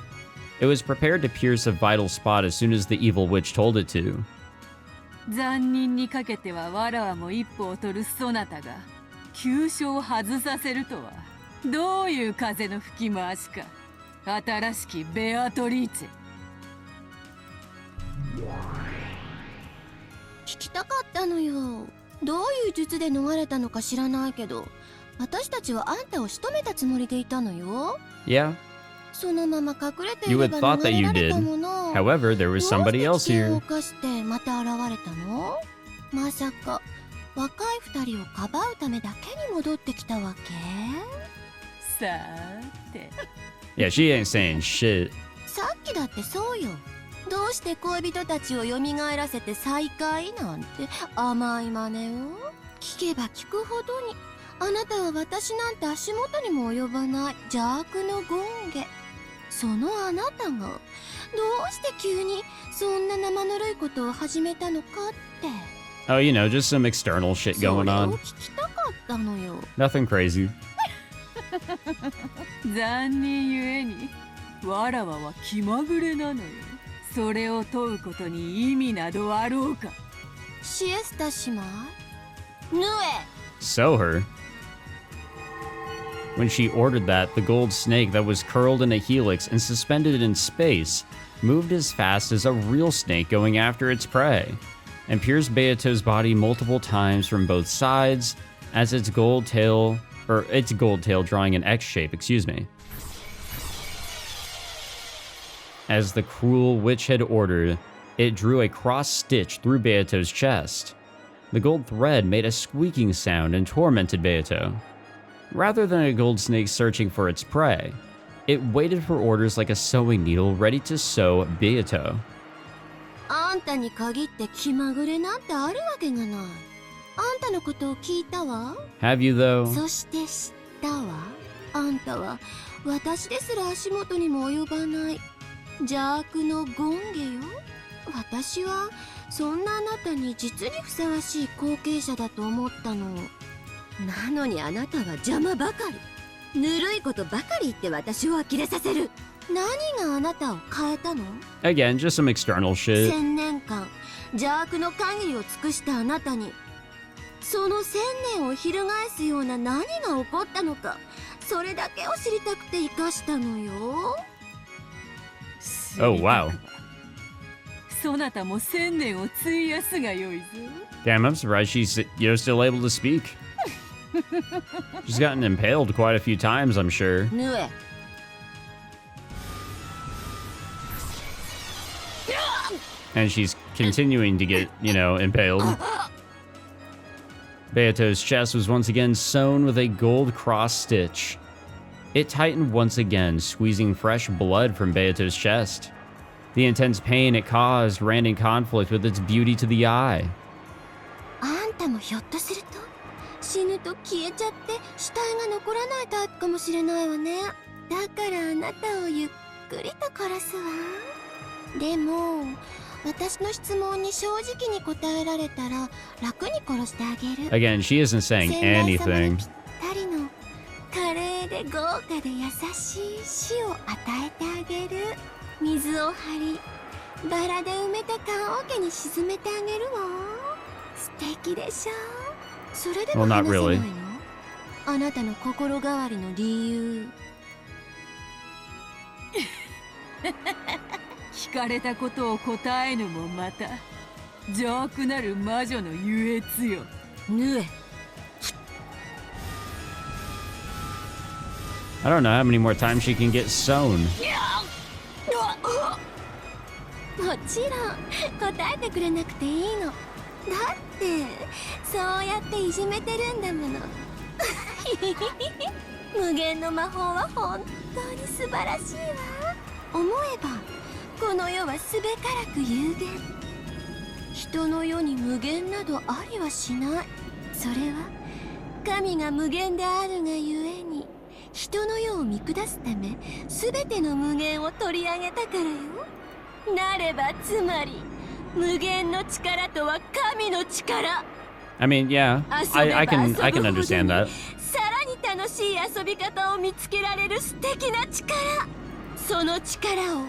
It was prepared to pierce a vital spot as soon as the evil witch told it to. 残忍にかけてはわらわも一歩を取るそなたが急所を外させるとはどういう風の吹き回しか。新しきベアトリーチェ。聞きたかったのよどういう術で逃れたのか知らないけど私たちはあんたを仕留めたつもりでいたのよ Yeah, そのまま隠れてい you れ had ば thought that 逃れ you られ did. たもの However, there was somebody else どうして危険 here. を冒してまた現れたのまさか若い二人をかばうためだけに戻ってきたわけ？さーて Yeah, she ain't saying shit. さっきだってそうよ。どうして恋人たちを蘇らせて再会なんて甘い真似を。聞けば聞くほどに、あなたは私なんて足元にも及ばない邪悪の権下。そのあなたがどうして急にそんな生ぬるいことを始めたのかって。Oh, you know, just some external shit それ going を on. 聞きたかったのよ。 Nothing crazy. 残忍ゆえにわらわは気まぐれなのよ。それを問うことに意味などあろうか。シエスタ姉妹？ヌエ。 So her. When she ordered that, the gold snake that was curled in a helix and suspended in space moved as fast as a real snake going after its prey, and pierced Beato's body multiple times from both sides as its gold tail drawing an X shape, As the cruel witch had ordered, it drew a cross stitch through Beato's chest. The gold thread made a squeaking sound and tormented Beato. Rather than a gold snake searching for its prey, it waited for orders like a sewing needle ready to sew Beato. あんたに限って気まぐれなんてあるわけがない。あんたのことを聞いたわ。 Have you, though? そして知ったわ。あんたは私ですら足元にも及ばない邪悪の権下よ。私はそんなあなたに実にふさわしい後継者だと思ったの。なのにあなたは邪魔ばかり。ぬるいことばかり言って私を呆れさせる。何があなたを変えたの？ Again, just some external shit. 1000年間邪悪の限りを尽くしたあなたに、その1000年を翻すような何が起こったのか、それだけを知りたくて生かしたのよ。 Oh, wow. そなたも1000年を費やすがよいぞ。 Damn, I'm surprised she's, still able to speak. She's gotten impaled quite a few times, I'm sure. ヌエ。 And she's continuing to get, impaled. Beato's chest was once again sewn with a gold cross stitch. It tightened once again, squeezing fresh blood from Beato's chest. The intense pain it caused ran in conflict with its beauty to the eye. あんたもひょっとすると死ぬと消えちゃって死体が残らないタイプかもしれないわね。だからあなたをゆっくりと殺すわ。でも私の質問に正直に答えられたら楽に殺してあげる。 Again, she isn't saying 先代様 anything. にぴったりの華麗で豪華で優しい死を与えてあげる。水を張りバラで埋めた棺桶に沈めてあげるわ。素敵でしょ。それでも Well, not 話せない really. の？あなたの心変わりの理由。聞かれたことを答えぬもまた邪悪なる魔女の優越よ。ヌエ。 I don't know how many more times she can get sewn. もちろん答えてくれなくていいの。だってそうやっていじめてるんだもの。無限の魔法は本当に素晴らしいわ。思えばこの世はすべからく有限。人の世に無限などありはしない。それは神が無限であるがゆえに人の世を見下すため全ての無限を取り上げたからよ。なればつまり無限の力とは神の力。 I mean, yeah, I can understand that. さらに楽しい遊び方を見つけられる素敵な力。その力を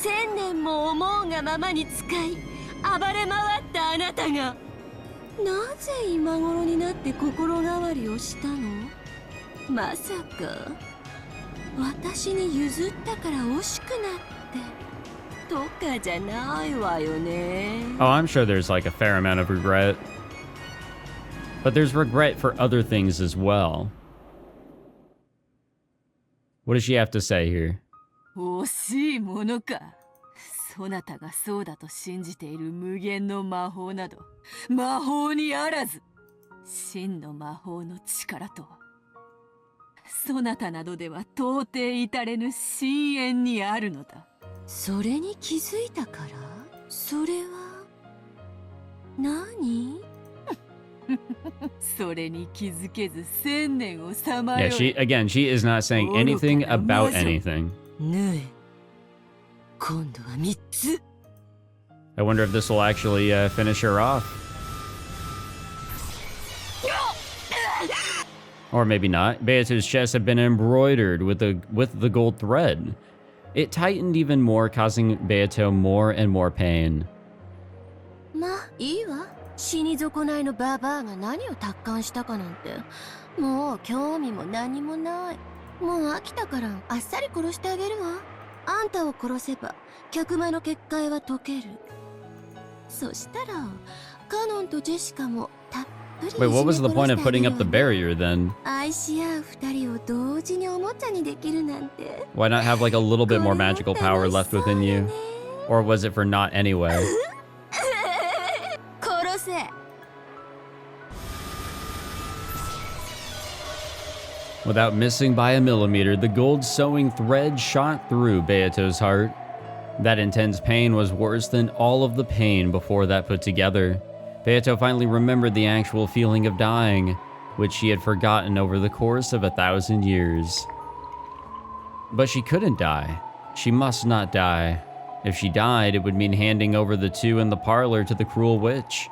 1000年も思うがままに使い暴れ回ったあなたがなぜ今頃になって心変わりをしたの？まさか私に譲ったから惜しくなってとかじゃないわよね。 Oh, I'm sure there's like a fair amount of regret. But there's regret for other things as well. What does she have to say here? 惜しいものか。そなたがそうだと信じている無限の魔法など魔法にあらず。真の魔法の力とそなたなどでは到底至れぬ深淵にあるのだ。それに気づいたから？それは何？それに気づけず千年をさまよ Yeah, she is not saying anything about anything. ぬえ、今度は3つ。 I wonder if this will actually finish her off. Or maybe not. Beato's chest had been embroidered with the gold thread. It tightened even more, causing Beato more and more pain. まあいいわ。死に損ないのババアが何を達観したかなんてもう興味も何もない。もう飽きたからあっさり殺してあげるわ。あんたを殺せば客間の結界は解ける。そしたらカノンとジェシカもたっぷり Wait, what was the point of putting up the barrier then? 愛し合う二人を同時におもちゃにできるなんて。 Why not have like a little bit more magical power left within you? Or was it for not anyway? 殺せ。 Without missing by a millimeter, the gold sewing thread shot through Beato's heart. That intense pain was worse than all of the pain before that put together. Beato finally remembered the actual feeling of dying, which she had forgotten over the course of 1,000 years. But she couldn't die. She must not die. If she died, it would mean handing over the two in the parlor to the cruel witch.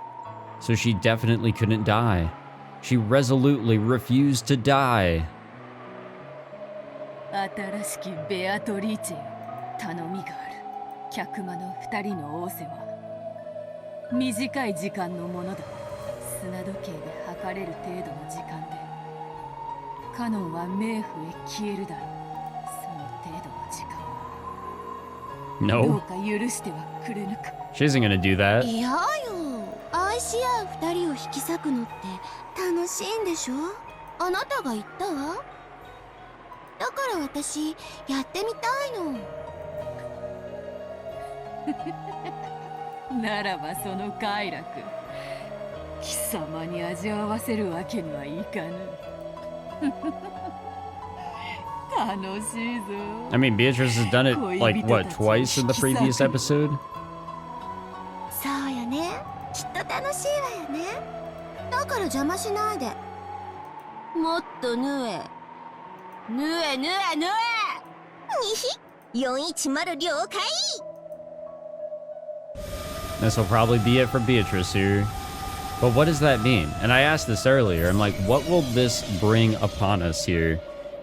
So she definitely couldn't die. She resolutely refused to die. 新しきベアトリーチェよ、頼みがある。客間の二人の仰せは短い時間のものだ。砂時計で測れる程度の時間でカノンは冥府へ消えるだろう。その程度の時間どう No, か許してはくれぬか。 she isn't gonna do that. いやよ、愛し合う二人を引き裂くのって楽しいんでしょ。あなたが言ったわ。だから私やってみたいの。ならばその快楽貴様に味わわせるわけにはいかぬ。楽しいぞ。 I mean, Beatrice has done it, like, what, twice in the previous episode? そうよね、きっと楽しいわよね。だから邪魔しないで。もっと縫え縫え縫え縫え。にひ410了解。 This will probably be it for Beatrice here. But what does that mean? And I asked this earlier. I'm like, what will this bring upon us here?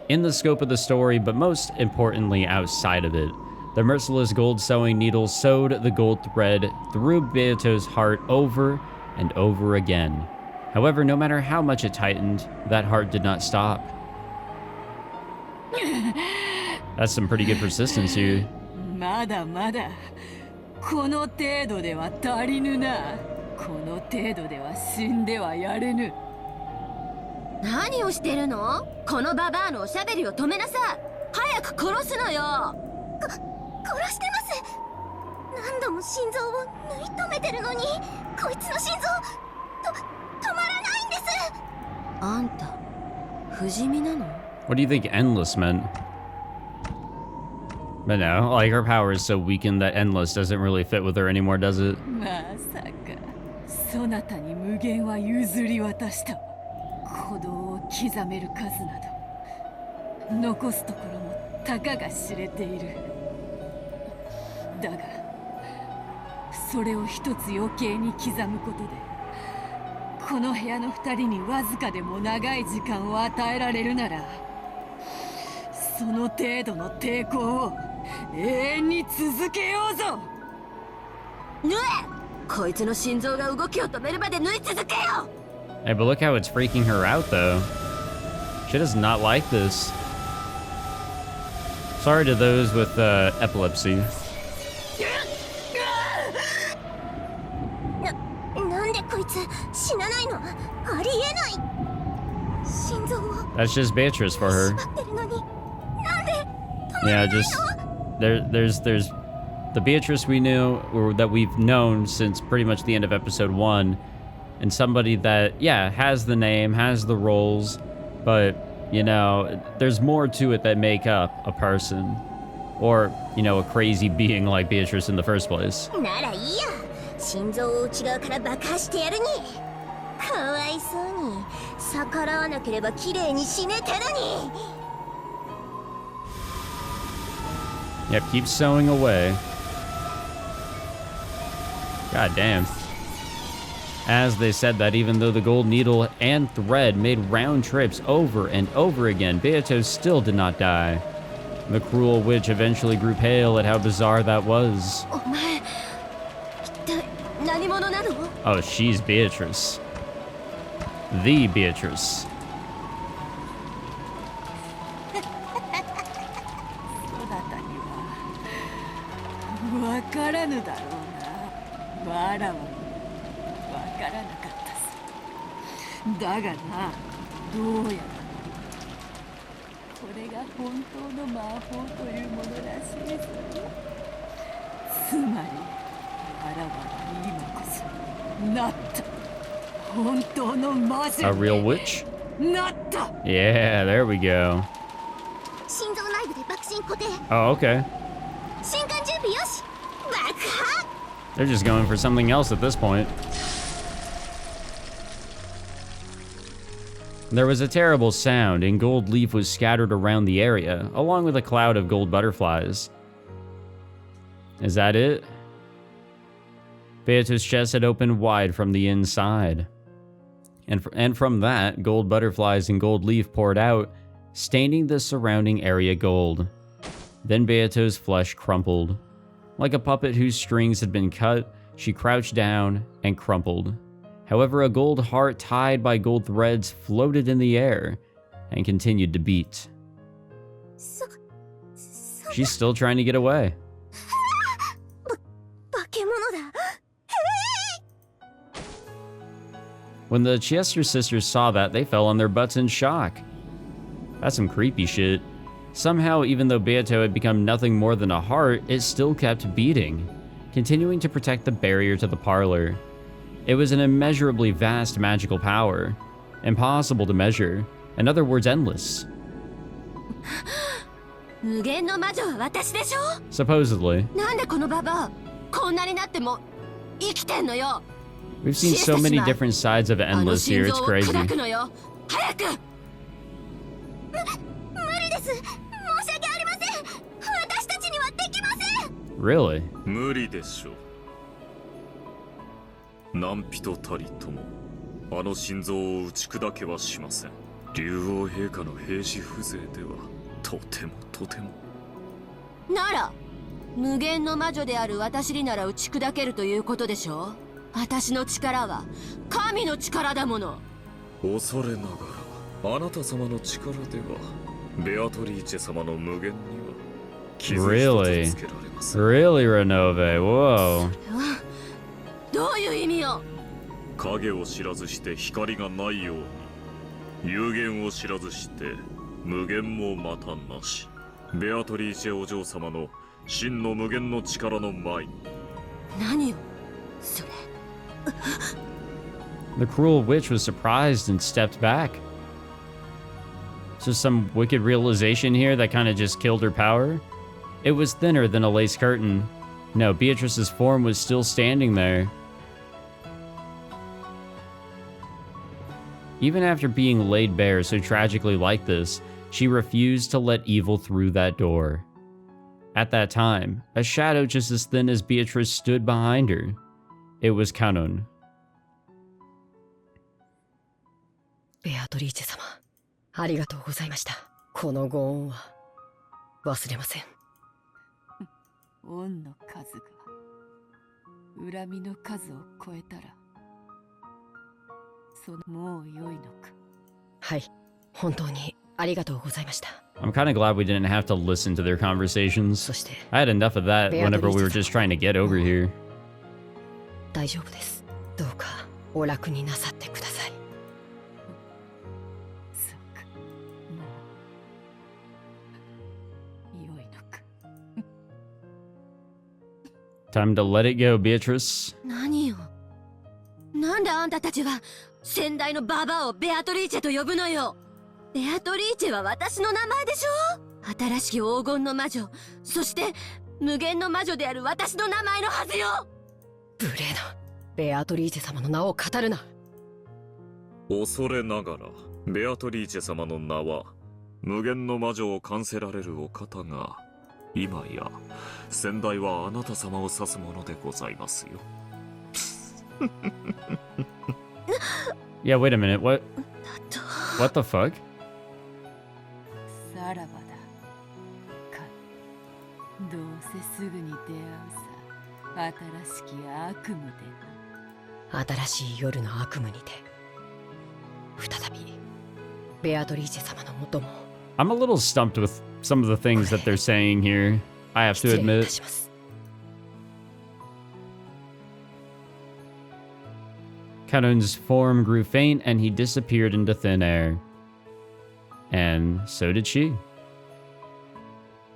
In the scope of the story, but most importantly outside of it. The merciless gold sewing needle sewed the gold thread through Beato's heart over and over again. However, no matter how much it tightened, that heart did not stop. That's some pretty good persistence here. まだまだこの程度では足りぬな。この程度では死んではやれぬ。何をしてるの？このババアのおしゃべりを止めなさい。早く殺すのよ。殺してます。何度も心臓を縫い止めてるのにこいつの心臓止まらないんです。あんた不死身なの？ What do you think endless meant? But no, like her power is so weakened that endless doesn't really fit with her anymore, does it? まさかそなたに無限は譲り渡した。鼓動を刻める数など残すところもたかが知れている。だがそれを一つ余計に刻むことでこの部屋の二人にわずかでも長い時間を与えられるならその程度の抵抗を永遠に続けようぞ。縫え。こいつの心臓が動きを止めるまで縫い続けよ。 Hey, but look how it's freaking her out, though. She does not like this. Sorry to those with epilepsy. なんでこいつ死なないの？ありえない。心臓を That's just Beatrice for her. 縛ってるのになんで止ま Yeah, らないの？ just there's the Beatrice we knew, or that we've known since pretty much the end of episode 1, and somebody that, yeah, has the name, has the roles, but, you know, there's more to it that make up a person. Or, you know, a crazy being like Beatrice in the first place. ならいいや。心臓を内側から爆破してやるに。かわいそうに。逆らわなければ綺麗に死ねたのに。Yep, keep sewing away. God damn. As they said that, even though the gold needle and thread made round trips over and over again, Beatrice still did not die. The cruel witch eventually grew pale at how bizarre that was. お前、一体何者なの？ Oh, she's Beatrice. The Beatrice. そなたにはわからぬだろうな。わらわもわからなかったさ。だがな、どうやらこれが本当の魔法というものらしいぞ。つまりわらわは今こそなった。本当の魔女。 A real witch? なった。 Yeah, there we go. 心臓内部で爆心固定。 Oh, okay. 瞬間準備よし。爆破。 They're just going for something else at this point. There was a terrible sound, and gold leaf was scattered around the area, along with a cloud of gold butterflies. Is that it? Beatrice's chest had opened wide from the inside. And from that, gold butterflies and gold leaf poured out, staining the surrounding area gold. Then Beato's flesh crumpled. Like a puppet whose strings had been cut, she crouched down and crumpled. However, a gold heart tied by gold threads floated in the air and continued to beat. She's still trying to get away. 化け物だ。 When the Chester sisters saw that, they fell on their butts in shock. That's some creepy shit. Somehow, even though Beato had become nothing more than a heart, it still kept beating, continuing to protect the barrier to the parlor. It was an immeasurably vast magical power, impossible to measure, in other words, endless. 無限の魔女は私でしょ。 Supposedly. なんでこのババアこんなになっても生きてんのよ。 We've seen so many different sides of あの endless 心 here, 臓 it's を crazy. 砕くのよ。早く。無理です。申し訳ありません。私たちにはできません。 Really? 無理でしょう。何人たりともあの心臓を打ち砕けはしません。竜王陛下の兵士風情ではとてもとても。なら無限の魔女である私になら打ち砕けるということでしょう。私の力は神の力だもの。恐れながらあなた様の力ではベアトリーチェ様の無限には傷一つつけられません。 Really, Renove? Whoa. どういう意味よ。影を知らずして光がないように、有限を知らずして無限もまたなし。ベアトリーチェお嬢様の真の無限の力の前に。何よそれ。 The cruel witch was surprised and stepped back. So some wicked realization here that kind of just killed her power? It was thinner than a lace curtain. No, Beatrice's form was still standing there. Even after being laid bare so tragically like this, she refused to let evil through that door. At that time, a shadow just as thin as Beatrice stood behind her. It was Kanon. ベアトリーチェ様、ありがとうございました。このご恩は忘れません。恩の数が恨みの数を超えたら、もう良いのか。はい、本当にありがとうございました。I'm kind of glad we didn't have to listen to their conversations. そして、 I had enough of that whenever we were just trying to get over here. 大丈夫です。どうかお楽になさってください。そっか、もう良いのか。Time to let it go, Beatrice. 何よ。なんであんんたたちは先代のババアをベアトリーチェと呼ぶのよ。ベアトリーチェは私の名前でしょ。新しき黄金の魔女、そして無限の魔女である私の名前のはずよ。無礼な。ベアトリーチェ様の名を語るな。恐れながらベアトリーチェ様の名は無限の魔女を冠せられるお方が今や先代はあなた様を指すものでございますよ。Yeah, wait a minute. What the fuck? さらばだ。か、どうせすぐに出会うさ。新しき悪夢でな。新しい夜の悪夢にて再びベアトリーチェ様のもとも。 I'm a little stumped with some of the things that they're saying here, I have to 失礼いた admit. します。 Kanun's form grew faint and he disappeared into thin air. And so did she.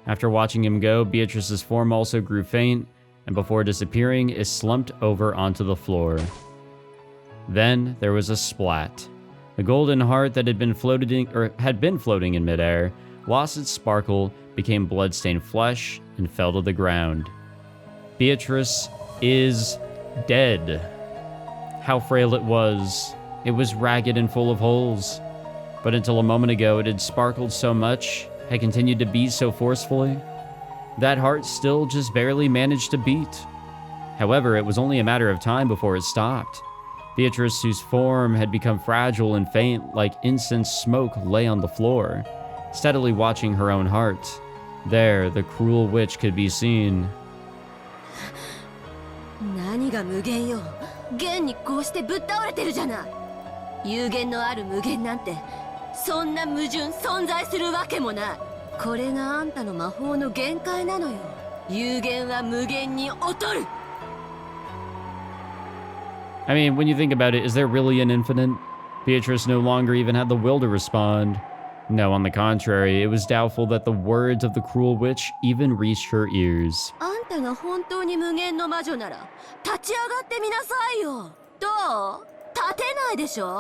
After watching him go, Beatrice's form also grew faint, and before disappearing, is slumped over onto the floor. Then there was a splat. The golden heart that had been floating in midair lost its sparkle, became blood-stained flesh, and fell to the ground. Beatrice is dead. How frail it was. It was ragged and full of holes. But until a moment ago, it had sparkled so much, had continued to beat so forcefully. That heart still just barely managed to beat. However, it was only a matter of time before it stopped. Beatrice, whose form had become fragile and faint like incense smoke, lay on the floor, steadily watching her own heart. There, the cruel witch could be seen. 何が無限よ。現にこうしてぶっ倒れてるじゃない。有限のある無限なんてそんな矛盾存在するわけもない。これがあんたの魔法の限界なのよ。有限は無限に劣る。 I mean, when you think about it, is there really an infinite? Beatrice no longer even had the will to respond. No, on the contrary, it was doubtful that the words of the cruel witch even reached her ears. あんたが本当に無限の魔女なら立ち上がってみなさいよ。どう？立てないでしょ？ど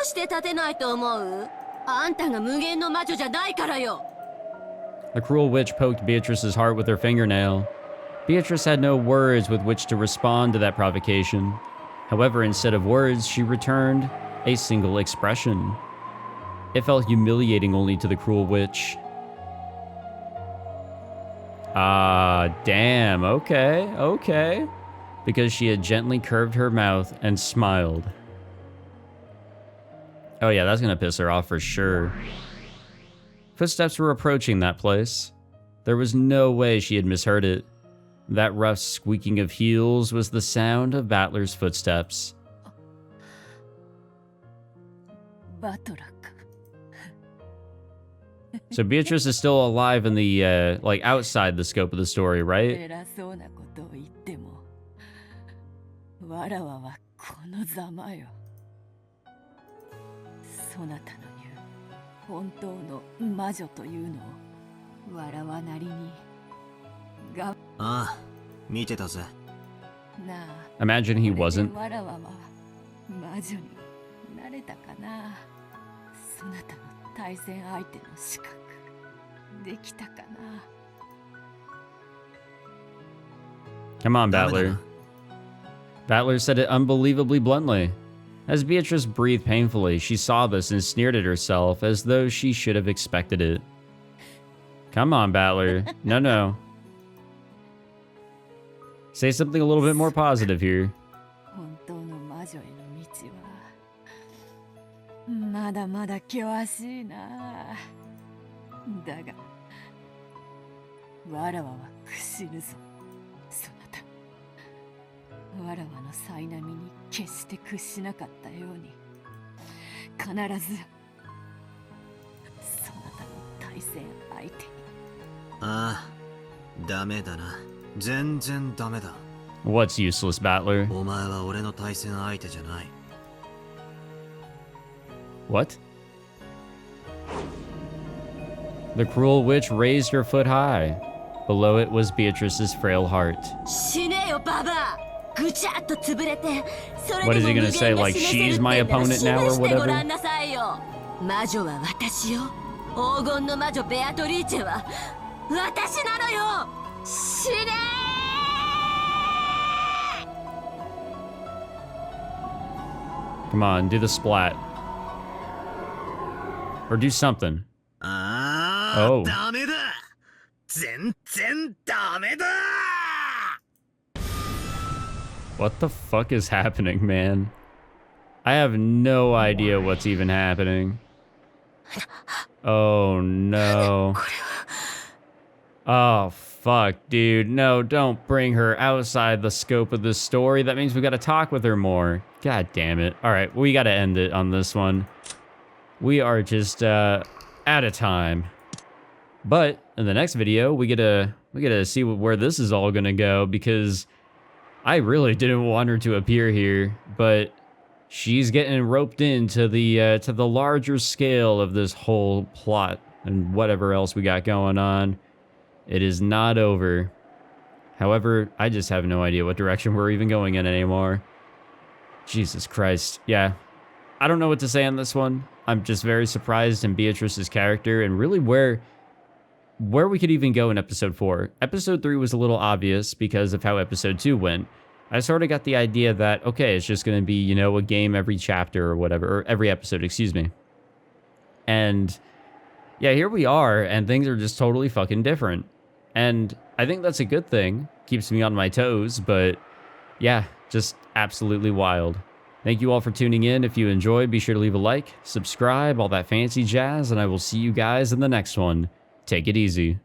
うして立てないと思う？あんたが無限の魔女じゃないからよ。 The cruel witch poked Beatrice's heart with her fingernail. Beatrice had no words with which to respond to that provocation. However, instead of words, she returned a single expression. It felt humiliating only to the cruel witch. Ah, damn, okay. Because she had gently curved her mouth and smiled. Oh yeah, that's gonna piss her off for sure. Footsteps were approaching that place. There was no way she had misheard it. That rough squeaking of heels was the sound of Battler's footsteps. バトラか。 So Beatrice is still alive in the, like, outside the scope of the story, right? 偉そうなことを言っても、わらわはこのざまよ。そなたの言う本当の魔女というのを、わらわなりにが。ああ、見てたぜ。なあ。 Imagine he wasn't. わらわは魔女になれたかな。そなたの対戦相手の資格できたかな。 Come on, Battler. Battler said it unbelievably bluntly. As Beatrice breathed painfully, she saw this and sneered at herself as though she should have expected it. Come on, Battler. No. Say something a little bit more positive here. 本当の魔女への道はまだまだ険しいな。だがわらわは屈しぬぞ。そなたわらわの苛波に決して屈しなかったように、必ずそなたの対戦相手に。ああ、ダメだな。全然ダメだ。 What's useless, Battler? お前は俺の対戦相手じゃない。 What? The cruel witch raised her foot high. Below it was Beatrice's frail heart. 死ねよババア。ぐちゃっと潰れて、それ What で is も he 無 gonna 限 say? が Like 示せるっ she's て my んなら opponent 示 now or してごら whatever? んなさいよ。魔女は私よ。黄金の魔女ベアトリーチェは私なのよ。死ねー。 Come on, do the splat. Or do something. ああ、 Oh. ダメだ。全然ダメだ。 What the fuck is happening, man? I have no idea what's even happening. Oh no. Oh fuck, dude. No, don't bring her outside the scope of this story. That means we gotta talk with her more. God damn it. Alright, we gotta end it on this one. We are just out of time. But in the next video, we gotta see where this is all gonna go, because I really didn't want her to appear here, but she's getting roped into the larger scale of this whole plot and whatever else we got going on. It is not over. However, I just have no idea what direction we're even going in anymore. Jesus Christ. Yeah. I don't know what to say on this one. I'm just very surprised in Beatrice's character and really where we could even go in episode 4. Episode 3 was a little obvious because of how episode 2 went. I sort of got the idea that, okay, it's just going to be, you know, a game every chapter or whatever, or every episode, excuse me. And yeah, here we are, and things are just totally fucking different. And I think that's a good thing. Keeps me on my toes, but yeah, just absolutely wild. Thank you all for tuning in. If you enjoyed, be sure to leave a like, subscribe, all that fancy jazz, and I will see you guys in the next one. Take it easy.